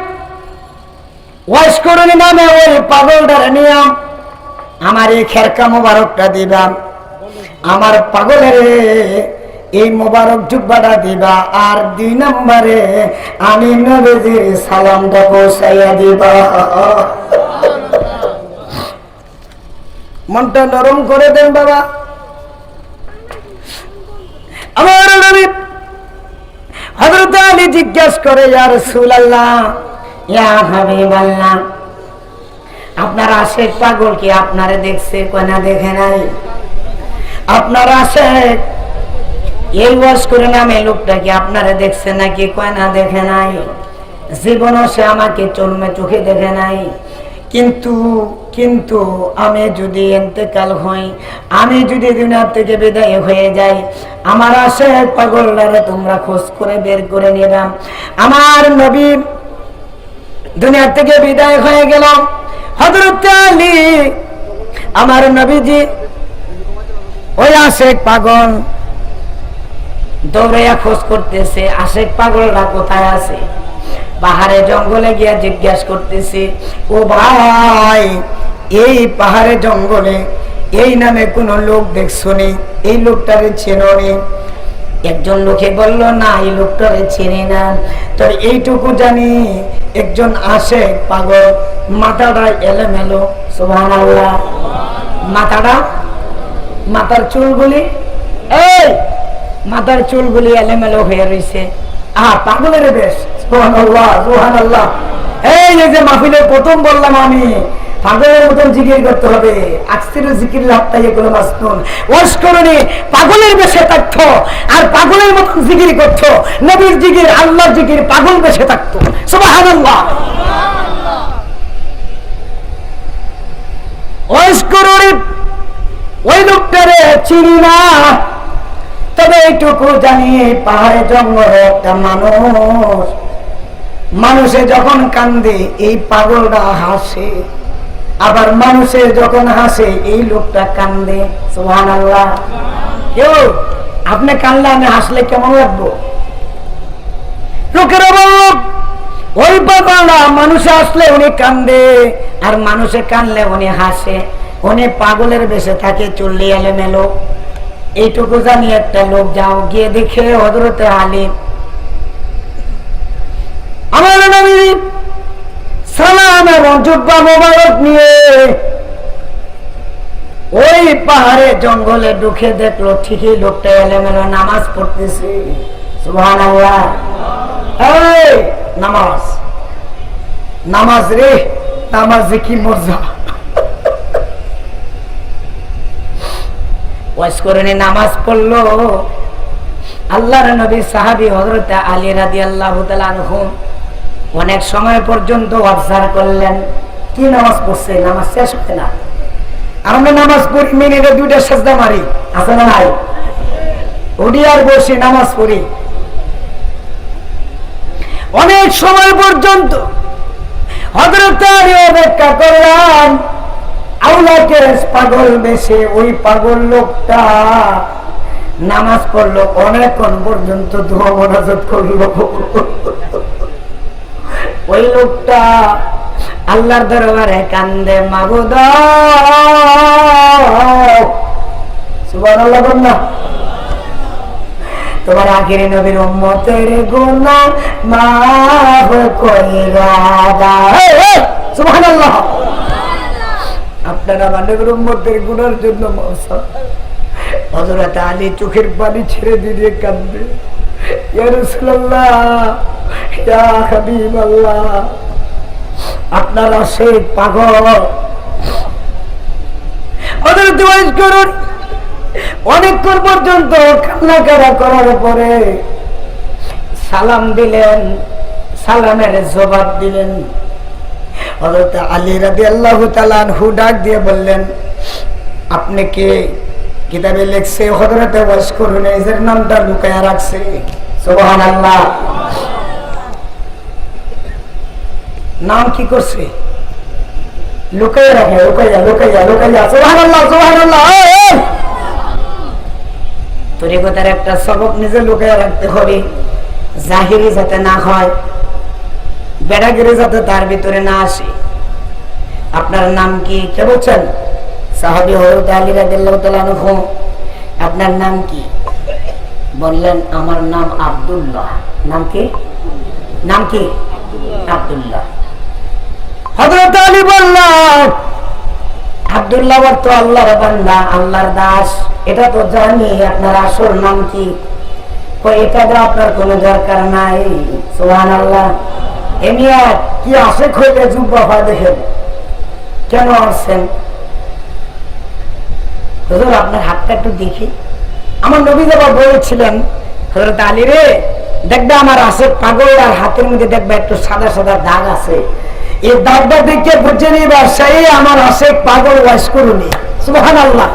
ওয়াশ করুনি নামে ওই পাগলটার নিয়ে আমার এই খেরকা মোবারকটা দিবা, আমার পাগলের এই মোবারক জুব্বাটা দিবা, আর 2 নম্বরে আমি নবীজির সালামটা পৌঁছাইয়া দিবা। মনটা নরম করে দেন বাবা। আমার নবী হযরত আলী জিজ্ঞাসা করে, ইয়া রাসূলুল্লাহ, ইয়া হাবিবাল্লাহ, আপনার আশেক পাগল কি আপনারে দেখছে? কয় না, দেখে নাই। আপনার আশেক এই ওয়াজ করে নামে লোকটা কি আপনারে দেখছে নাকি? কয় না, দেখে নাই। জীবনও সে আমাকে চোখে দেখে নাই। কিন্তু আমি যদি ইন্তেকাল হই, আমি যদি দুনিয়া থেকে বিদায় হয়ে যাই, আমার আশেক পাগলটারে তোমরা খোঁজ করে বের করে নিলাম। আমার নবী দুনিয়া থেকে বিদায় হয়ে গেল। হযরত আলী, আমার নবীজি ওই আশেক পাগল দৌড়াইয়া খোঁজ করতেছে, আশেক পাগলরা কোথায় আছে। পাহাড়ে জঙ্গলে গিয়া জিজ্ঞাসা করতেছে, ও ভাই, এই পাহাড়ে জঙ্গলে এই নামে কোন লোক দেখছনি? এই লোকটারে চেননি? একজন লোকে বলল, না, এই লোকটারে চিনি না, তবে এইটুকু জানি একজন আশেক পাগল, মাথাটা এলোমেলো। সুবহানাল্লাহ। মাথার চুলগুলি, এই মাথার চুলগুলি এলোমেলো হয়ে রয়েছে। পাগলের বেশ। সুবহানাল্লাহ, সুবহানাল্লাহ। এই যে মাহফিলে প্রথম বললাম আমি, পাগলের মতন জিকির করতে হবে। আকসিরু যিকিরিল হাত্তা ইয়াকুল মাসনুন। ওয়াজ করনি, পাগলের বেশে থাকতো আর পাগলের মতন জিকির করতো। নবীর জিকির, আল্লাহর জিকির, পাগল বেশে থাকতো। সুবহানাল্লাহ। ওয়াজ করনি, ওই লোকটারে চিনি না, তবে এইটুকু জানি পাহাড়ে জঙ্গলে একটা মানুষে যখন কান্দে এই পাগলটা হাসে, আবার মানুষের যখন হাসে এই লোকটা কান্দে। সুবহানাল্লাহ। কেউ আপনি কানলে আমি হাসলে কেমন লাগবো? লোকেরা বলল, ওই পাগলটা মানুষে আসলে উনি কান্দে, আর মানুষে কানলে উনি হাসে। উনি পাগলের বেশে থাকে, চললে এলোমেলো। এইটুকু জানি একটা লোক, যাও গিয়ে দেখে হযরত আলী, আমার নবী সালাম এবং জুব্বা মোবারক নিয়ে ওই পাহাড়ে জঙ্গলে ঢুকে দেখলো, ঠিকই লোকটা এলোমেলো নামাজ পড়তেছে। সুবহানাল্লাহ। এই নামাজ রে, নামাজে কি মজা। ওয়াজ করে নামাজ পড়লো। আল্লাহর নবী সাহাবী হযরত আলী রাদিয়াল্লাহু তাআলা আনহু অনেক সময় পর্যন্ত অবজার্ভ করলেন, কি নামাজ পড়ছে, নামাজ শেষ হয় না। আমরা নামাজ পড়ি, মিনিটে 2টা সিজদা মারি, আছে না নাই? উঠি আর বসে নামাজ পড়ি। অনেক সময় পর্যন্ত হযরত আলী অপেক্ষা করলাম। আউলাকে পাগল বেশে ওই পাগল লোকটা নামাজ পড়লো, অনেকক্ষণ পর্যন্ত দোয়া মোনাজাত করলো। ওই লোকটা আল্লাহর দরবারে কান্দে, মাবুদ সুবহানাল্লাহ বলনা, তোমার আখিরি নবীর উম্মতের গুনাহ মাফ কইরা দাও। সুবহানাল্লাহ। আপনারা নবীর উম্মতের গুনার জন্য মাফ। হযরত আলী চোখের পানি ছেড়ে দিয়ে কাঁদবে, ইয়া রাসূলুল্লাহ, ইয়া হাবিবাল্লাহ, আপনারা সেই পাগল। হযরত ওয়াজ করুন, অনেকক্ষণ পর্যন্ত কান্নাকাটা করার পরে সালাম দিলেন, সালামের জবাব দিলেন। হযরত আলী রাদিয়াল্লাহু তাআলা আনহু ডাক দিয়ে বললেন, আপনি কে? কিতাবে লেখছে হযরত ওয়াজ করুন এর নামটা লুকায়া রাখছে। সুবহানাল্লাহ। নাম কি করছে? লুকাইয়া রাখে, লুকাইয়া। সুবহানাল্লাহ, সুবহানাল্লাহ। তরিকতের একটা সবক নিজে লুকাইয়া রাখতে হবে, জাহিরি যাতে না হয়, বেড়াগিরি যাতে তার ভিতরে না আসে। আপনার নাম কি? কে বলছেন? সাহাবী হযরত আলী রাদিয়াল্লাহু তাআলা আনহু। আপনার নাম কি? বললেন আমার নাম আব্দুল্লাহ। নাম কি? নাম কি? আব্দুল্লাহ। হযরত আলী বললেন আব্দুল্লাহ তো আল্লাহর বান্দা, আল্লাহর দাস, এটা তো জানি। আপনার আসল নাম কি? এটা তো আপনার কোনো দরকার নাই। সুবহানাল্লাহ। এমিয়া কি আসে খইলে জুব্বা হয় দেখেন, কেন আসছেন? হুজুর আপনার হাতটা একটু দেখি। আমার নবী বাবা বলেছিলেন, হযরত আলী রে, দেখবে আমার আসে পাগল আর হাতের মধ্যে দেখবে একটু সাদা সাদা দাগ আছে, এই দাগটা দেখে বুঝে নিবা সেই আমার আসে পাগল ওয়াজ করুনি। সুবহানাল্লাহ।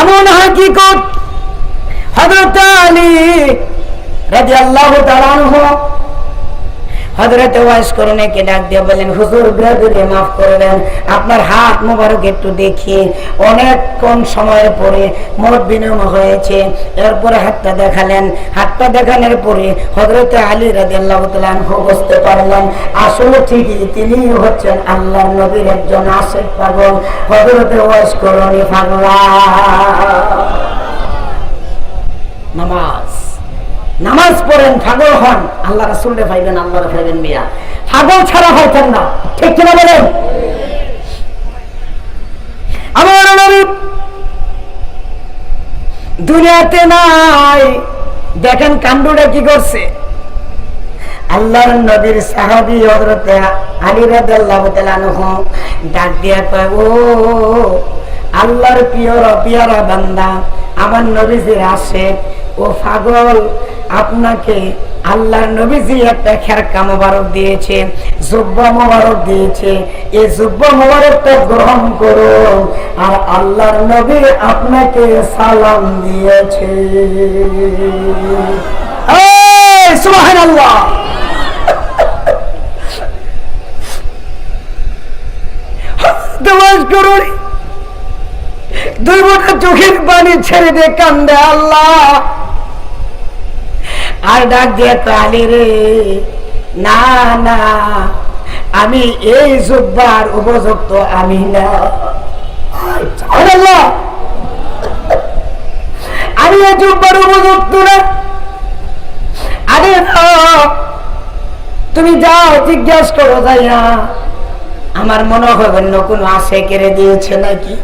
এমন হাকিকত হযরত আলী রাদিয়াল্লাহু তাআলা আনহু হযরত ওয়াইস করুণাকে ডাক দিয়ে বলেন, হুজুর বিরাদরে মাফ করবেন, আপনার হাত মোবারক একটু দেখি। অনেকক্ষণ সময়ের পরে মত বিনিময় হয়েছে, এরপরে হাতটা দেখালেন। হাতটা দেখানোর পরে হযরত আলী রাদিয়াল্লাহু তাআলা আনহু বুঝতে পারলেন আসলে ঠিকই তিনি হচ্ছেন আল্লাহর নবীর একজন আশিক পাগল, হযরত ওয়াইস করুণী পাগলা। নামাজ পড়েন, পাগল হন, আল্লাহ রাসূলকে পাইবেন, আল্লাহরে পাইবেন। মিয়া পাগল ছাড়া হইতেন না, ঠিক কিনা বলেন? আমার নবী দুনিয়াতে নাই, দেখেন কাণ্ডটা কি করছে। আল্লাহর নবীর সাহাবী হযরত আলী রাদিয়াল্লাহু তাআলা আনহু ডাক দিয়া কয়, ও আল্লাহর পিয়ারা বান্দা, আমার নবীজির আশিক ও পাগল, আপনাকে আল্লাহর নবীজি একটা খেরকা মোবারক দিয়েছে, জুব্বা মোবারক দিয়েছে, এই জুব্বা মোবারকটা গ্রহণ করুন, আর আল্লাহর নবী আপনাকে সালাম দিয়েছে। সুবহানাল্লাহ। দোয়াজ করুন, দুই বোটা চোখের পানি ছেড়ে দিয়ে কান্দে আল্লাহ, আর ডাক দিয়ে তো আলী রে, না না, আমি এই জুব্বার উপযুক্ত আমি না, আমি এই জুব্বার উপযুক্ত না। আরে তুমি যাও জিজ্ঞাসা করো, যাই না, আমার মনে হয় অন্য কোনো আশে কেড়ে দিয়েছে নাকি,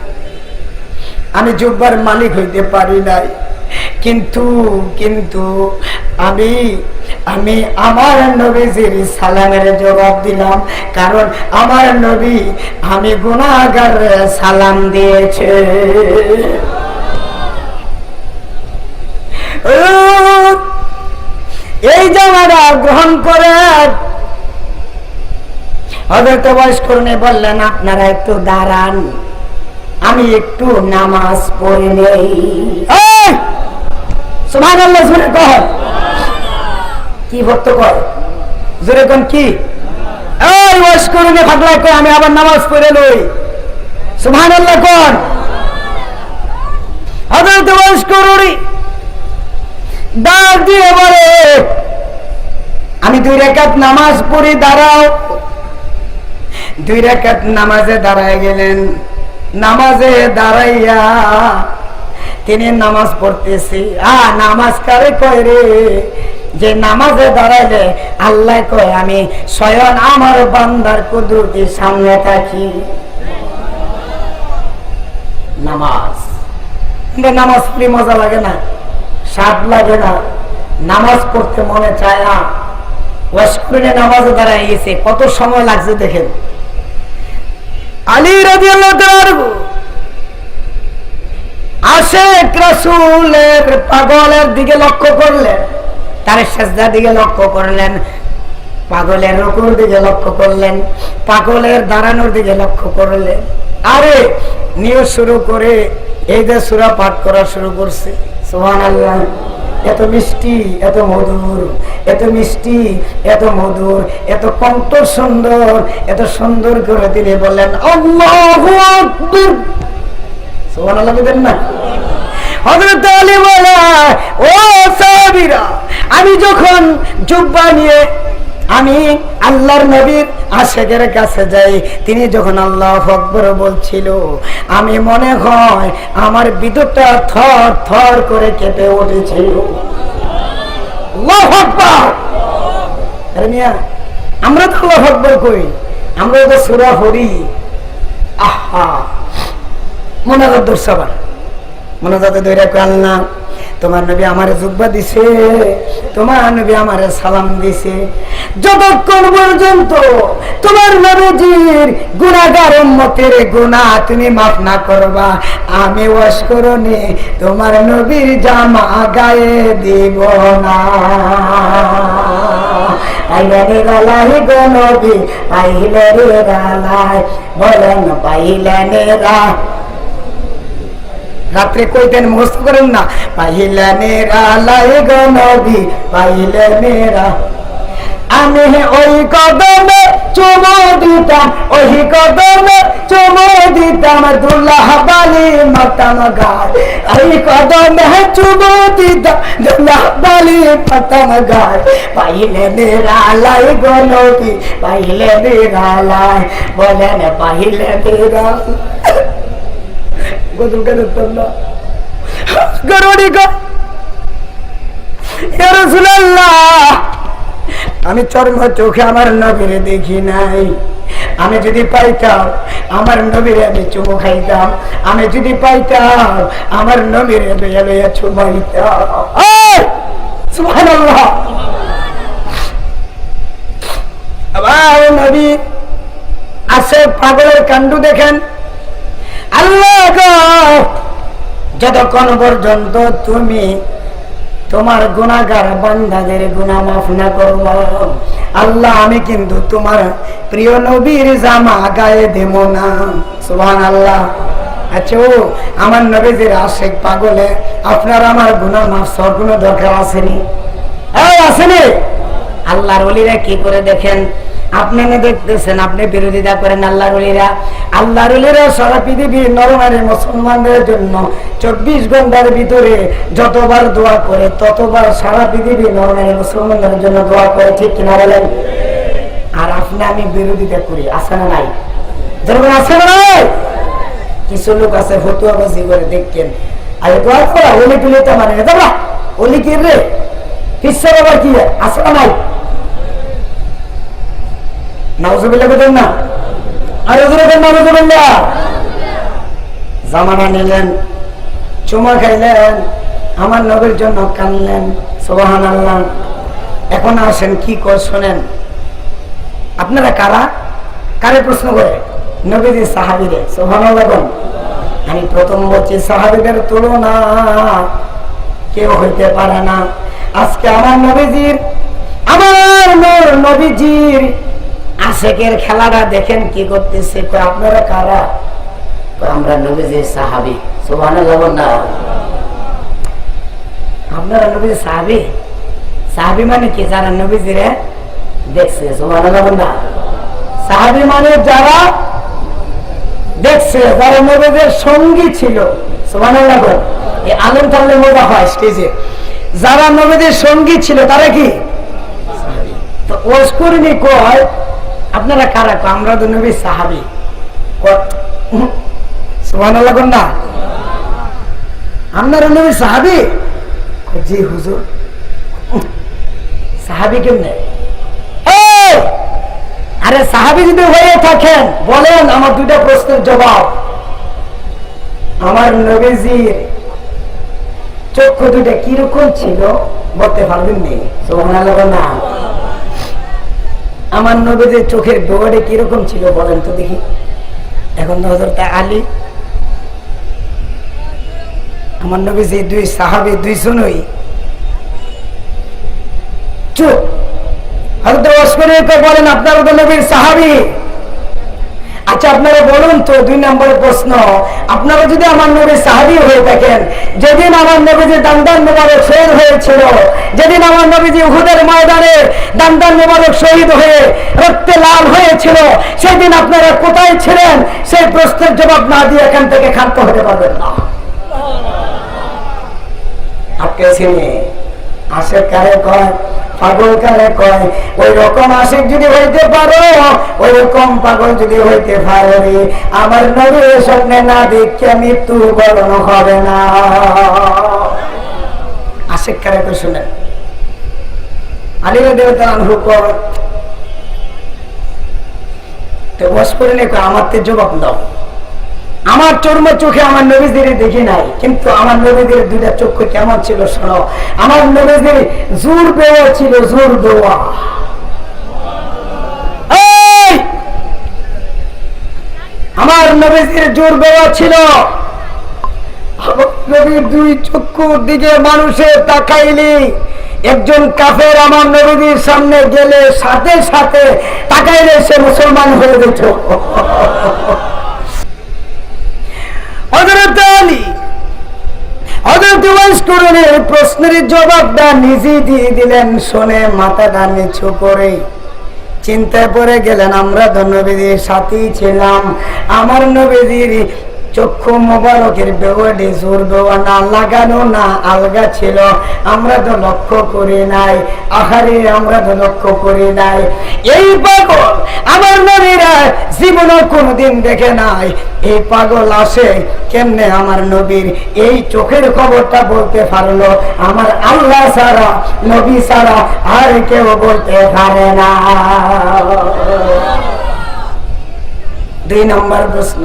আমি জুব্বার মালিক হইতে পারি নাই, কিন্তু কিন্তু আমি আমি আমার নবীজির সালামের জবাব দিলাম, কারণ আমার নবী আমি গুনাহগার সালাম দিয়েছে। এই জামাটা গ্রহণ করে হযরত ওয়াইস করুণী বললেন, আপনারা একটু দাঁড়ান, আমি একটু নামাজ পড়ে নেই। সুবহানাল্লাহ। জোরে কর, কি ভক্ত কর, জোরে কোন কি? এই ওয়াজ করুন ফাগলা কয়, আমি আবার নামাজ পড়ে লই। সুবহানাল্লাহ কোন? হযরত ওয়াজ করুন ডাক দিয়ে বলে, আমি 2 রাকাত নামাজ পড়ি, দাঁড়াও। 2 রাকাত নামাজে দাঁড়ায় গেলেন। নামাজে দাঁড়াইয়া তিনি নামাজ পড়তেছি। নামাজ কারে কয় রে, যে নামাজে দাঁড়াইলে আল্লাহ কয় আমি স্বয়ং আমার বান্দার কুদরতের সামনে থাকি। নামাজ নামাজ পড়ে মজা লাগে না, স্বাদ লাগে না, নামাজ পড়তে মনে চায় না। ওয়াজ করে নামাজে দাঁড়ায় গেছে, কত সময় লাগছে দেখেন। আলী রাদিয়াল্লাহু তাআলা আশিক রাসূলের পাগলের দিকে লক্ষ্য করলেন, তার সিজদার দিকে লক্ষ্য করলেন, পাগলের রুকুর দিকে লক্ষ্য করলেন, পাগলের দাঁড়ানোর দিকে লক্ষ্য করলেন। আরে নিয়ে শুরু করে এই যে সূরা পাঠ করা শুরু করছে। সুবহানাল্লাহ। এত মিষ্টি, এত মধুর, এত মিষ্টি, এত মধুর, এত কণ্ঠ সুন্দর, এত সুন্দর করে তিনি বললেন আল্লাহু আকবার। সুবহানাল্লাহ বলেন না? হযরত আলী বলে, ও সাহাবীরা, আমি যখন জুব্বা নিয়ে আমি আল্লাহর নবীর আশেকের কাছে যাই, তিনি যখন আল্লাহু আকবার বলছিল, আমি মনে হয় আমার ভিতরটা থর থর করে কেঁপে উঠেছিল। আল্লাহু আকবার। আরে মিয়া, আমরা তো আল্লাহু আকবার কই, আমরা তো সূরা পড়ি। আহা, মোনাজাত দর্শাবার মোনাজাতে ধরে কই, আল্লাহ তোমার নবী আমারে জুব্বা দিছে, তোমার নবী আমারে সালাম দিছে, যতক্ষণ পর্যন্ত তোমার নবীজির গুনাহগার উম্মতের গুনাহ তুমি মাফ না করবা, আমি ওয়াশ করনি তোমার নবীর জামা গায়ে দিব না। পাইলে রে গালাই গো নবী, পাইলে রে গালাই, বলেন পাইলে রা। রাত্রে কইতেন, মুখস্থ করেন না, পাইলে নেরা লাই গো নবী, পাইলে নেরা। আমি ওই কদমে চুমো দিতাম, ওই কদমে চুমো দিতাম, দুল্লাহ বালি মাতাম গায়, ওই কদমে চুমো দিতাম, দুল্লাহ বালি মাতাম গায়। পাইলে নেরা লাই গো নবী, পাইলে নেরা লাই, বলেন পাইলে নেরা। আমি চর্ম চোখে আমার নবীরে দেখি নাই, আমি যদি পাইতাম আমার নবীরে আমি চুমু খাইতাম, আমি যদি পাইতাম আমার নবীরে লইয়া লইয়া চুমাইতাম। সুবহানাল্লাহ। আবার নবী আছে, পাগলের কাণ্ড দেখেন। আল্লাহ গো, যতক্ষণ পর্যন্ত তুমি তোমার গুনাহগার বান্দাদের গুনাহ মাফ না করব, আল্লাহ আমি কিন্তু তোমার প্রিয় নবীর জামা গায়ে দেব না। সুবহানাল্লাহ। আচ্ছা, ও আমার নবীজির আশিক পাগলে আপনার আমার গুনাহ মাফ হওয়ার কোনো দরকার আসেনি? আসেনি? আল্লাহর ওলিরা কি করে দেখেন, আপনি দেখতেছেন, আপনি বিরোধিতা করেন আল্লাহর ওলিরা। আল্লাহর ওলিরা সারা পৃথিবীর নরনারী মুসলমানদের জন্য 24 ঘন্টার ভিতরে যতবার দোয়া করে ততবার সারা পৃথিবীর নরনারী মুসলমানদের জন্য দোয়া করে, ঠিক কিনা বলেন? আর আপনি আমি বিরোধিতা করি, আছে না নাই? যেরকম আছে না নাই? কিছু লোক আছে ফতুয়াবাজি করে, দেখছেন আরে দোয়া করা ওলি টুলিতে মানে না, ওলি কি রে পিসার আবার কি আছে না নাই? নাউজুবিল্লাহ বলেন না? আরে বলেন নাউজুবিল্লাহ। জামানা নিলেন, চুমা খাইলেন, আমার নবীর জন্য কানলেন। সুবহানাল্লাহ। এখন আসেন কি কর শোনেন, আপনারা কারা? কারে প্রশ্ন করে? নবীদের সাহাবীরে। সুবহানাল্লাহ। আমি প্রথম বলছি, সাহাবীদের তুলনা কেউ হইতে পারে না। আজকে আমার নবীজির, আমার নবীজির আশেকের খেলাটা দেখেন কি করতেছে। আপনারা কারা? আমরা নবীজির সাহাবী। সুবহানাল্লাহ। না, আপনারা নবীজির সাহাবী। সাহাবী মানে কি? যারা নবীজিরে দেখছে। সুবহানাল্লাহ। না, সাহাবী মানে যারা দেখছে, যারা নবীজির সঙ্গী ছিল। সুবহানাল্লাহ। এই আলেম তাহলে মজা হয় স্টেজে, যারা নবীজির সঙ্গী ছিল তারা কি? তো ওয়াজকুরনি কয় আপনারা কারা? আমরা তো নবীর সাহাবী। সুবহানাল্লাহ। না, আপনারা নবীর সাহাবী? জি হুজুর। সাহাবী কেমনে? আরে সাহাবী যদি হয়ে থাকেন বলেন, আমার দুইটা প্রশ্নের জবাব। আমার নবীজির চক্ষু দুইটা কিরকম ছিল বলতে পারবেন নি? সুবহানাল্লাহ। না, আমার নবীজির চোখের ডোয়ারে কিরকম ছিল বলেন তো দেখি। এখন হযরত আলী, আমার নবীজি দুই সাহাবী দুইজনই চুপ। হযরত ওসমান বলেন আপনারা তো নবীর সাহাবী, আচ্ছা আপনারা বলুন তো, 2 নম্বর প্রশ্ন, আপনারা যদি আমার নবী সাহাবী হয়ে থাকেন, যেদিন আমার নবীজি দান্দান মোবারক শহীদ হয়েছিল, যেদিন আমার নবীজি উহুদের ময়দানে দান্দান মোবারক শহীদ হয়ে রক্তে লাল হয়েছিল, সেদিন আপনারা কোথায় ছিলেন? সেই প্রশ্নের জবাব না দিয়ে এখান থেকে ক্ষান্ত হতে পারবেন না। আপনি চিনি আশেক কারে কয়, পাগল কারে কয়, ওই রকম আশেক যদি হইতে পারো, ওই রকম পাগল যদি হইতে পারো, আমার নবীর স্বপ্নে না দেখে মৃত্যু বরণ হবে না। আশেক কারে কয় শুনেন, আলী রাদিয়াল্লাহু আনহু কয় তো বস করে নে, আমার তে জবাব দাও। আমার চর্ম চোখে আমার নবীদের দেখি নাই, কিন্তু আমার নবীদের 2টা চক্ষু কেমন ছিল শোনো। আমার নবীদের জোর দেওয়া ছিল, জোর দেওয়া। আমার নবীদের জোর দেওয়া ছিল। নবীর 2 চক্ষুর দিকে মানুষের তাকাইলি, একজন কাফের আমার নবীর সামনে গেলে সাথে সাথে তাকাইলে সে মুসলমান হয়ে যেত। হযরত আলী হযরত ওয়াইস করণের প্রশ্নের জবাবটা নিজে দিয়ে দিলেন। শুনে মাথাটা নিচু করে চিন্তায় পড়ে গেলেন, আমরা তো নবীজির সাথেই ছিলাম, আমার নবীজির চক্ষু মোবারকের বেওয়াডে জোর দেওয়া না লাগানো না আলগা ছিল, আমরা তো লক্ষ্য করি নাই। আহারে আমরা তো লক্ষ্য করি নাই। এই পাগল আমার নবীরা জীবনে কোনোদিন দেখে নাই। এই পাগল আসে কেমনে আমার নবীর এই চোখের খবরটা বলতে পারলো? আমার আল্লাহ ছাড়া, নবী ছাড়া আর কেউ বলতে পারে না। 2 নম্বর প্রশ্ন,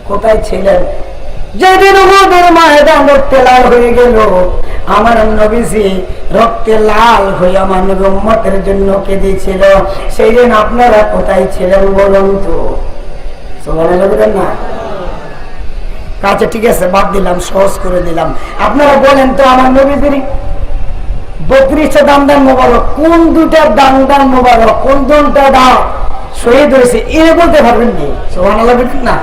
কোথায় ছিলেন যেদিন উহুদের ময়দান রক্তে লাল হয়ে গেল? আমার নবীজি রক্তে লাল হয়ে আমার নবী উম্মতের জন্য কেঁদেছিল। সেই দিন আপনারা কোথায় ছিলেন বলুন তো? সুবহানাল্লাহ বলেন না? আচ্ছা ঠিক আছে, বাদ দিলাম, সহজ করে দিলাম। আপনারা বলেন তো, আমার নবীজির 32টা দান্দান মোবারক, কোন 2টা দান্দান মোবারক, কোন 2টা দাঁত শহীদ হয়েছে, এ বলতে পারবেন কি? সুবহানাল্লাহ বলেন না?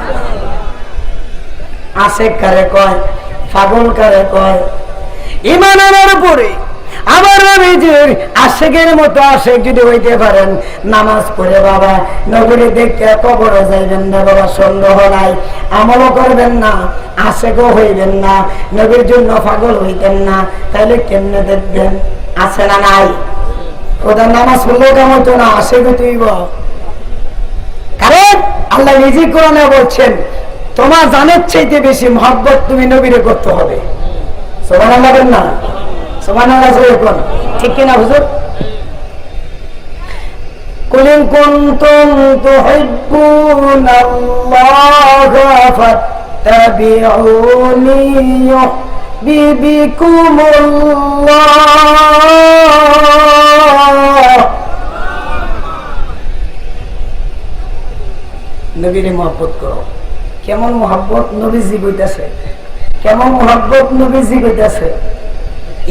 আশেক কারে কয়, পাগল কারে কয়? ঈমান আনার পরে আমার নবীজির আশেকের মতো আশেক যদি হইতে পারেন, নামাজ পড়ে বাবা নবীর দেখতে কবরে যাইবেন না বাবা, সন্দেহ নাই। আমলও করবেন না, আশেকও হইবেন না, নবীর জন্য পাগল হইতেন না, তাহলে কেমনে দেখবেন? আছে না নাই? ওদের নামাজ পড়লেও কেমন তো না, আশেক হইতেইব। কারণ আল্লাহ নিজে কোরআনে বলছেন, তোমার জানের চাইতে বেশি মহব্বত তুমি নবীরে করতে হবে। সুবহানাল্লাহ বলেন না? সুবহানাল্লাহ বলেন, ঠিক কিনা হুজুর? কুল ইন কুনতুম তুহিব্বুনাল্লাহ ফাত্তাবিউনি ইউহিব্বুকুমুল্লাহ। নবীরে মহব্বত করো। কেমন মহব্বত নবীজি কইতাছে, কেমন মহব্বত নবীজি কইতাছে।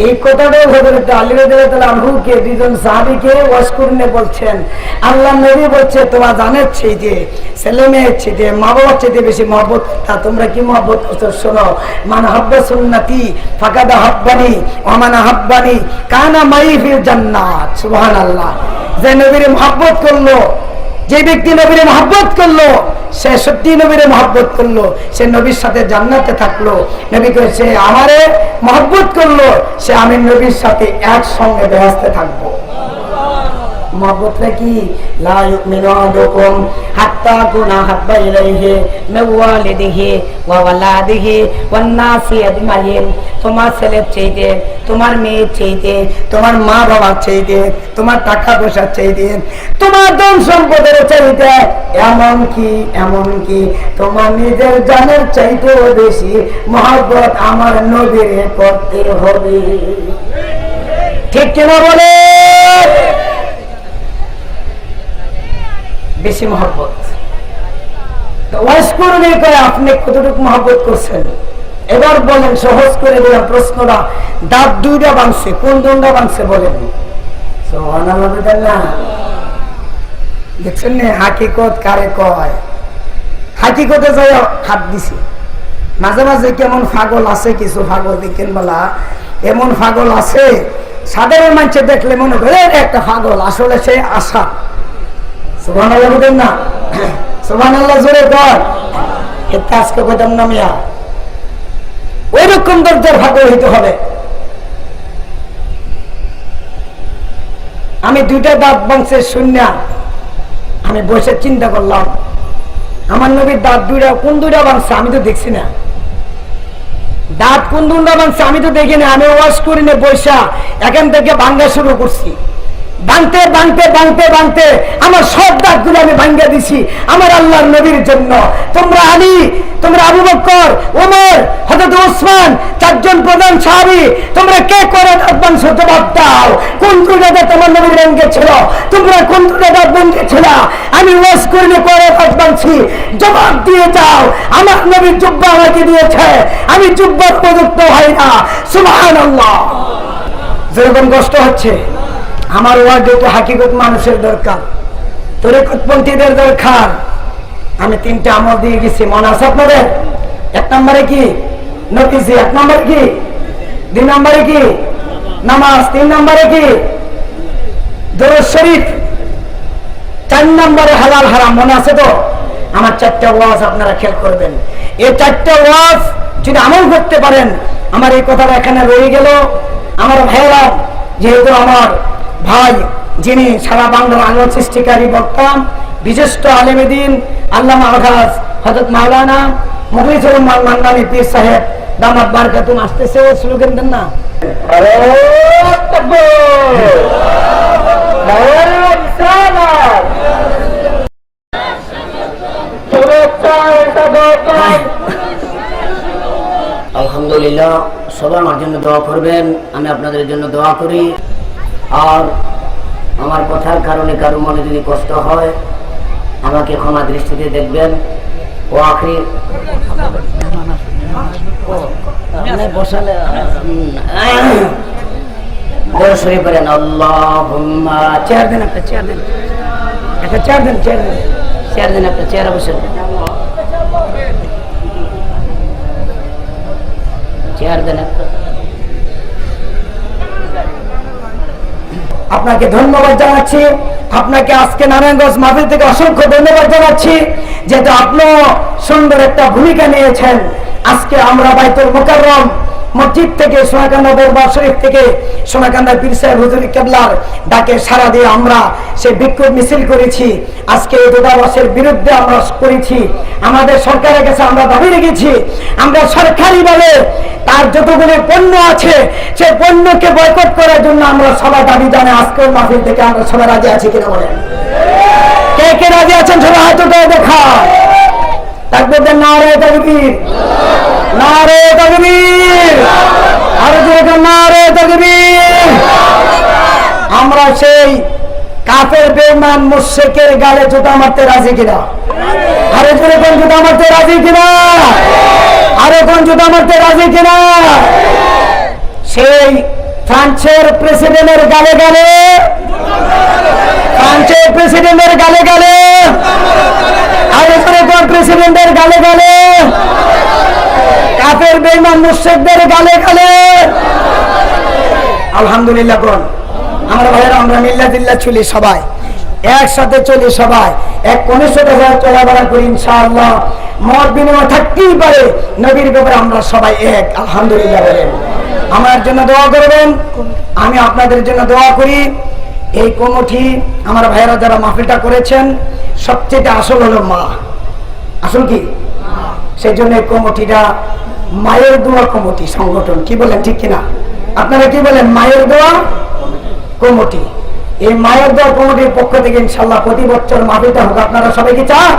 এই কথাটাও হযরত আলী রাদিয়াল্লাহু আনহুকে 2জন সাহাবীকে ওয়াজ করে বলছেন, আল্লাহ নবী বলছে তোমার জানের চাইতে, ছেলে মেয়ের চাইতে, মা বাবার চাইতে বেশি মহব্বত করতা। তোমরা কি মহব্বত করছো? শোনো, মান হাব্বা সুন্নতি ফাকাদ হাব্বানি ওয়া মান হাব্বানি কানা মাই ফিল জান্নাত। সুবহানাল্লাহ। যে নবীর মহব্বত করলো, যে ব্যক্তি নবীর মহব্বত করলো, সে সত্যি নবীর মহব্বত করলো, সে নবীর সাথে জান্নাতে থাকলো। নবী কইছে সে আমারে মহব্বত করলো, সে আমি নবীর সাথে একসঙ্গে বেহেশতে থাকবো। মহব্বতটা কি? লা ইউমিনু আহাদুকুম হাত্তা কুনা হাব্বা ইলাইহি মিন ওয়ালিদিহি ওয়া ওয়ালাদিহি ওয়ান নাসি আজমাইন। তোমার ছেলের চাইতে, তোমার মেয়ের চাইতে, তোমার মা বাবার চাইতে, তোমার টাকা পয়সার চাইতে, তোমার ধন সম্পদের চাইতে, এমনকি তোমার নিজের জানের চাইতেও বেশি মহব্বত আমার নবীরে করতে হবে। ঠিক কিনা বলে? বেশি মহব্বত। ওয়াজ করলে কয় আপনি কতটুকু মহব্বত করছেন? এবার বলেন, সহজ করে দিলাম প্রশ্নটা। দাঁত 2টা ভাঙছে, কোন 2টা ভাঙছে বলেন? সুবহানাল্লাহ। দেখছেন না হাকিকত কারে কয়? হাকিকতে যাই হাত দিছি। মাঝে মাঝে কেমন পাগল আছে, কিছু পাগল দেখেন বলা, এমন পাগল আছে সাধারণ মানুষ দেখলে মনে করে একটা পাগল, আসলে সে আশা। সুবহানাল্লাহ বলেন না? সুবহানাল্লাহ জোরে কর। এটা আজকে কইতাম না মিয়া, ওই রকম দরজার পাগল হইতে হবে। আমি 2টা দাঁত বংশের শূন্য, আমি বসে চিন্তা করলাম আমার নবীর দাঁত 2টা, কোন 2টা বাংছে আমি তো দেখছি না। দাঁত কোন 2টা বাংছে আমি তো দেখি না। আমি ওয়াশ করি না, বৈশা এখান থেকে ভাঙ্গা শুরু করছি। ভাঙতে ভাঙতে ভাঙতে ভাঙতে আমার সব দাঁতগুলো আমি ভাঙ্গা দিছি আমার আল্লাহর নবীর জন্য। তোমরা আলী, তোমরা আবু বকর, ওমর, হযরত ওসমান, 4 জন প্রধান সাহাবী, তোমরা কে করে দাঁত ভাঙছো জবাব দাও। কোন 2টা দাঁত আমার নবীর ভাঙ্গে ছিল? তোমরা কোন 2টা দাঁত ভাঙ্গে ছিল? আমি ওয়াশ করিনি, করে দাঁত ভাঙছি, জবাব দিয়ে যাও। আমার নবীর জুব্বা আমাকে দিয়েছে, আমি জুব্বার উপযুক্ত হই না। সুবহানাল্লাহ। যেরকম কষ্ট হচ্ছে আমার ওয়ার্ডে তো হাকিকত মানুষের দরকার, তরিকতপন্থীদের দরকার। আমি 3টা আমল দিয়ে গেছি, মনে আছে আপনাদের? 1 নম্বরে কি? নবীজি। 1 নম্বরে কি? 2 নম্বরে কি? নামাজ। 3 নম্বরে কি? দরুদ শরীফ। 4 নম্বরে হালাল হারাম। মনে আছে তো? আমার 4টা ওয়াজ আপনারা খেয়াল করবেন। এই 4টা ওয়াজ যদি আমল করতে পারেন, আমার এই কথাটা এখানে রয়ে গেল। আমার ভাইয়েরা, যেহেতু আমার ভাই যিনি সারা বাংলার আলোর সৃষ্টিকারী বক্তা, বিশিষ্ট আলেমে দ্বীন আল্লামা আলহাজ হযরত মাওলানা মুখলিসুর রহমান মান্নানী পীর সাহেব দামাত বারকাতুম আসতেছে, ও স্লোগান দেন না, আল্লাহু তাকবীর, নারে রিসালাত, আলহামদুলিল্লাহ। সবাই আমার জন্য দোয়া করবেন, আমি আপনাদের জন্য দোয়া করি। আর আমার কথার কারণে কারো মনে যদি কষ্ট হয় আমাকে ক্ষমা দৃষ্টিতে দেখবেন। ও আখরি বসালে দরুদ শরীফ পড়েন। আল্লাহুম্মা, চেয়ার দেন, একটা চেয়ার দেন, একটা চেয়ার দেন, চেয়ার দেন, চেয়ার দেন, একটা চেয়ারে বসেন, চেয়ার দেন একটা। আপনাকে ধন্যবাদ জানাচ্ছি, আপনাকে আজকে নারায়ণগঞ্জ মাহফিল থেকে অসংখ্য ধন্যবাদ জানাচ্ছি, যেহেতু আপনিও সুন্দর একটা ভূমিকা নিয়েছেন। আজকে আমরা বাইতুল মুকাররম মসজিদ থেকে, সোনাকান্দা দরবার শরীফ থেকে, সোনাকান্দা পীর সাহেব হুজুর কেবলার ডাকে সাড়া দিয়ে আমরা সেই বিক্ষোভ মিছিল করেছি। আজকে এই দূতাবাসের বিরুদ্ধে আমরা করেছি। আমাদের সরকারের কাছে আমরা দাবি রেখেছি, আমরা সরকারিভাবে তার যতগুলো পণ্য আছে সেই পণ্যকে বয়কট করার জন্য আমরা সবাই দাবি জানাই। আজকের মাহফিল থেকে আমরা সবাই রাজি আছি কিনা বলেন? কে কে রাজি আছেন? সবাই হাত উঠিয়ে দেখা। তাকবীর দেন, নারে তাকবীর, নারে তাকবীর, আরো জোরে নারে তাকবীর। আমরা সেই কাফের বেঈমান মুশরিকের গালে জুতা মারতে রাজি কিনা? আরো জোরে কোন জুতা মারতে রাজি কিনা? আরো কোন জুতা মারতে রাজি কিনা? সেই ফ্রান্সের প্রেসিডেন্টের গালে গালে, ফ্রান্সের প্রেসিডেন্টের গালে গালে, আরো জোরে কোন প্রেসিডেন্টের গালে গালে, কাফের বেঈমান মুশরিকদের গালে গালে। আলহামদুলিল্লাহ কোন আমরা ভাইয়েরা, আমরা মিল্লাতিল্লাহ চলি, সবাই একসাথে চলি, সবাই এক কনিষ্ঠতা চলাফেরা করি ইনশাআল্লাহ। মত বিনিময় থাকতেই পারে, নবীর ব্যাপারে আমরা সবাই এক। আলহামদুলিল্লাহ বলেন। আমার জন্য দোয়া করবেন, আমি আপনাদের জন্য দোয়া করি। এই কমিটি আমার ভাইয়েরা যারা মাহফিলটা করেছেন, সবচেয়ে আসল হলো মা। আসল কি? সেই জন্য এই কমিটিটা মায়ের দোয়া কমিটি সংগঠন। কি বলেন, ঠিক কিনা? আপনারা কি বলেন? মায়ের দোয়া কমিটি। এই মায়ের দোয়া কমিটির পক্ষ থেকে ইনশাআল্লাহ প্রতি বছর মাহফিলটা হোক। আপনারা সবাই কি চান?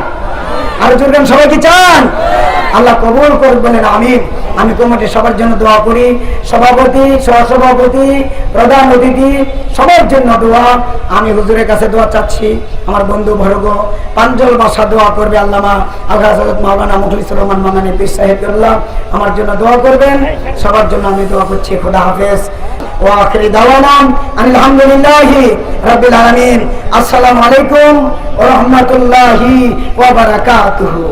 আর জোরে সবাই কি চান? আল্লাহ কবুল করুন বলেন আমিন। আমি কমিটির সবার জন্য দোয়া করি, সভাপতি, সহসভাপতি, প্রধান অতিথি সবার জন্য দোয়া। আমি হুজুরের কাছে দোয়া চাচ্ছি, আমার বন্ধু বর্গ পাঞ্জল বাসা দোয়া করবে। আল্লামা আলহাজ হযরত মাওলানা মুখলিসুর রহমান মান্নানী পীর সাহেবুল্লাহ আমার জন্য দোয়া করবেন। সবার জন্য আমি দোয়া করছি। খোদা হাফেজ। ওয়া আখিরি দাওয়ানা আলহামদুলিল্লাহি রাব্বিল আলামিন। আসসালামু আলাইকুম ওয়া রাহমাতুল্লাহি ওয়া বারাকাতুহু।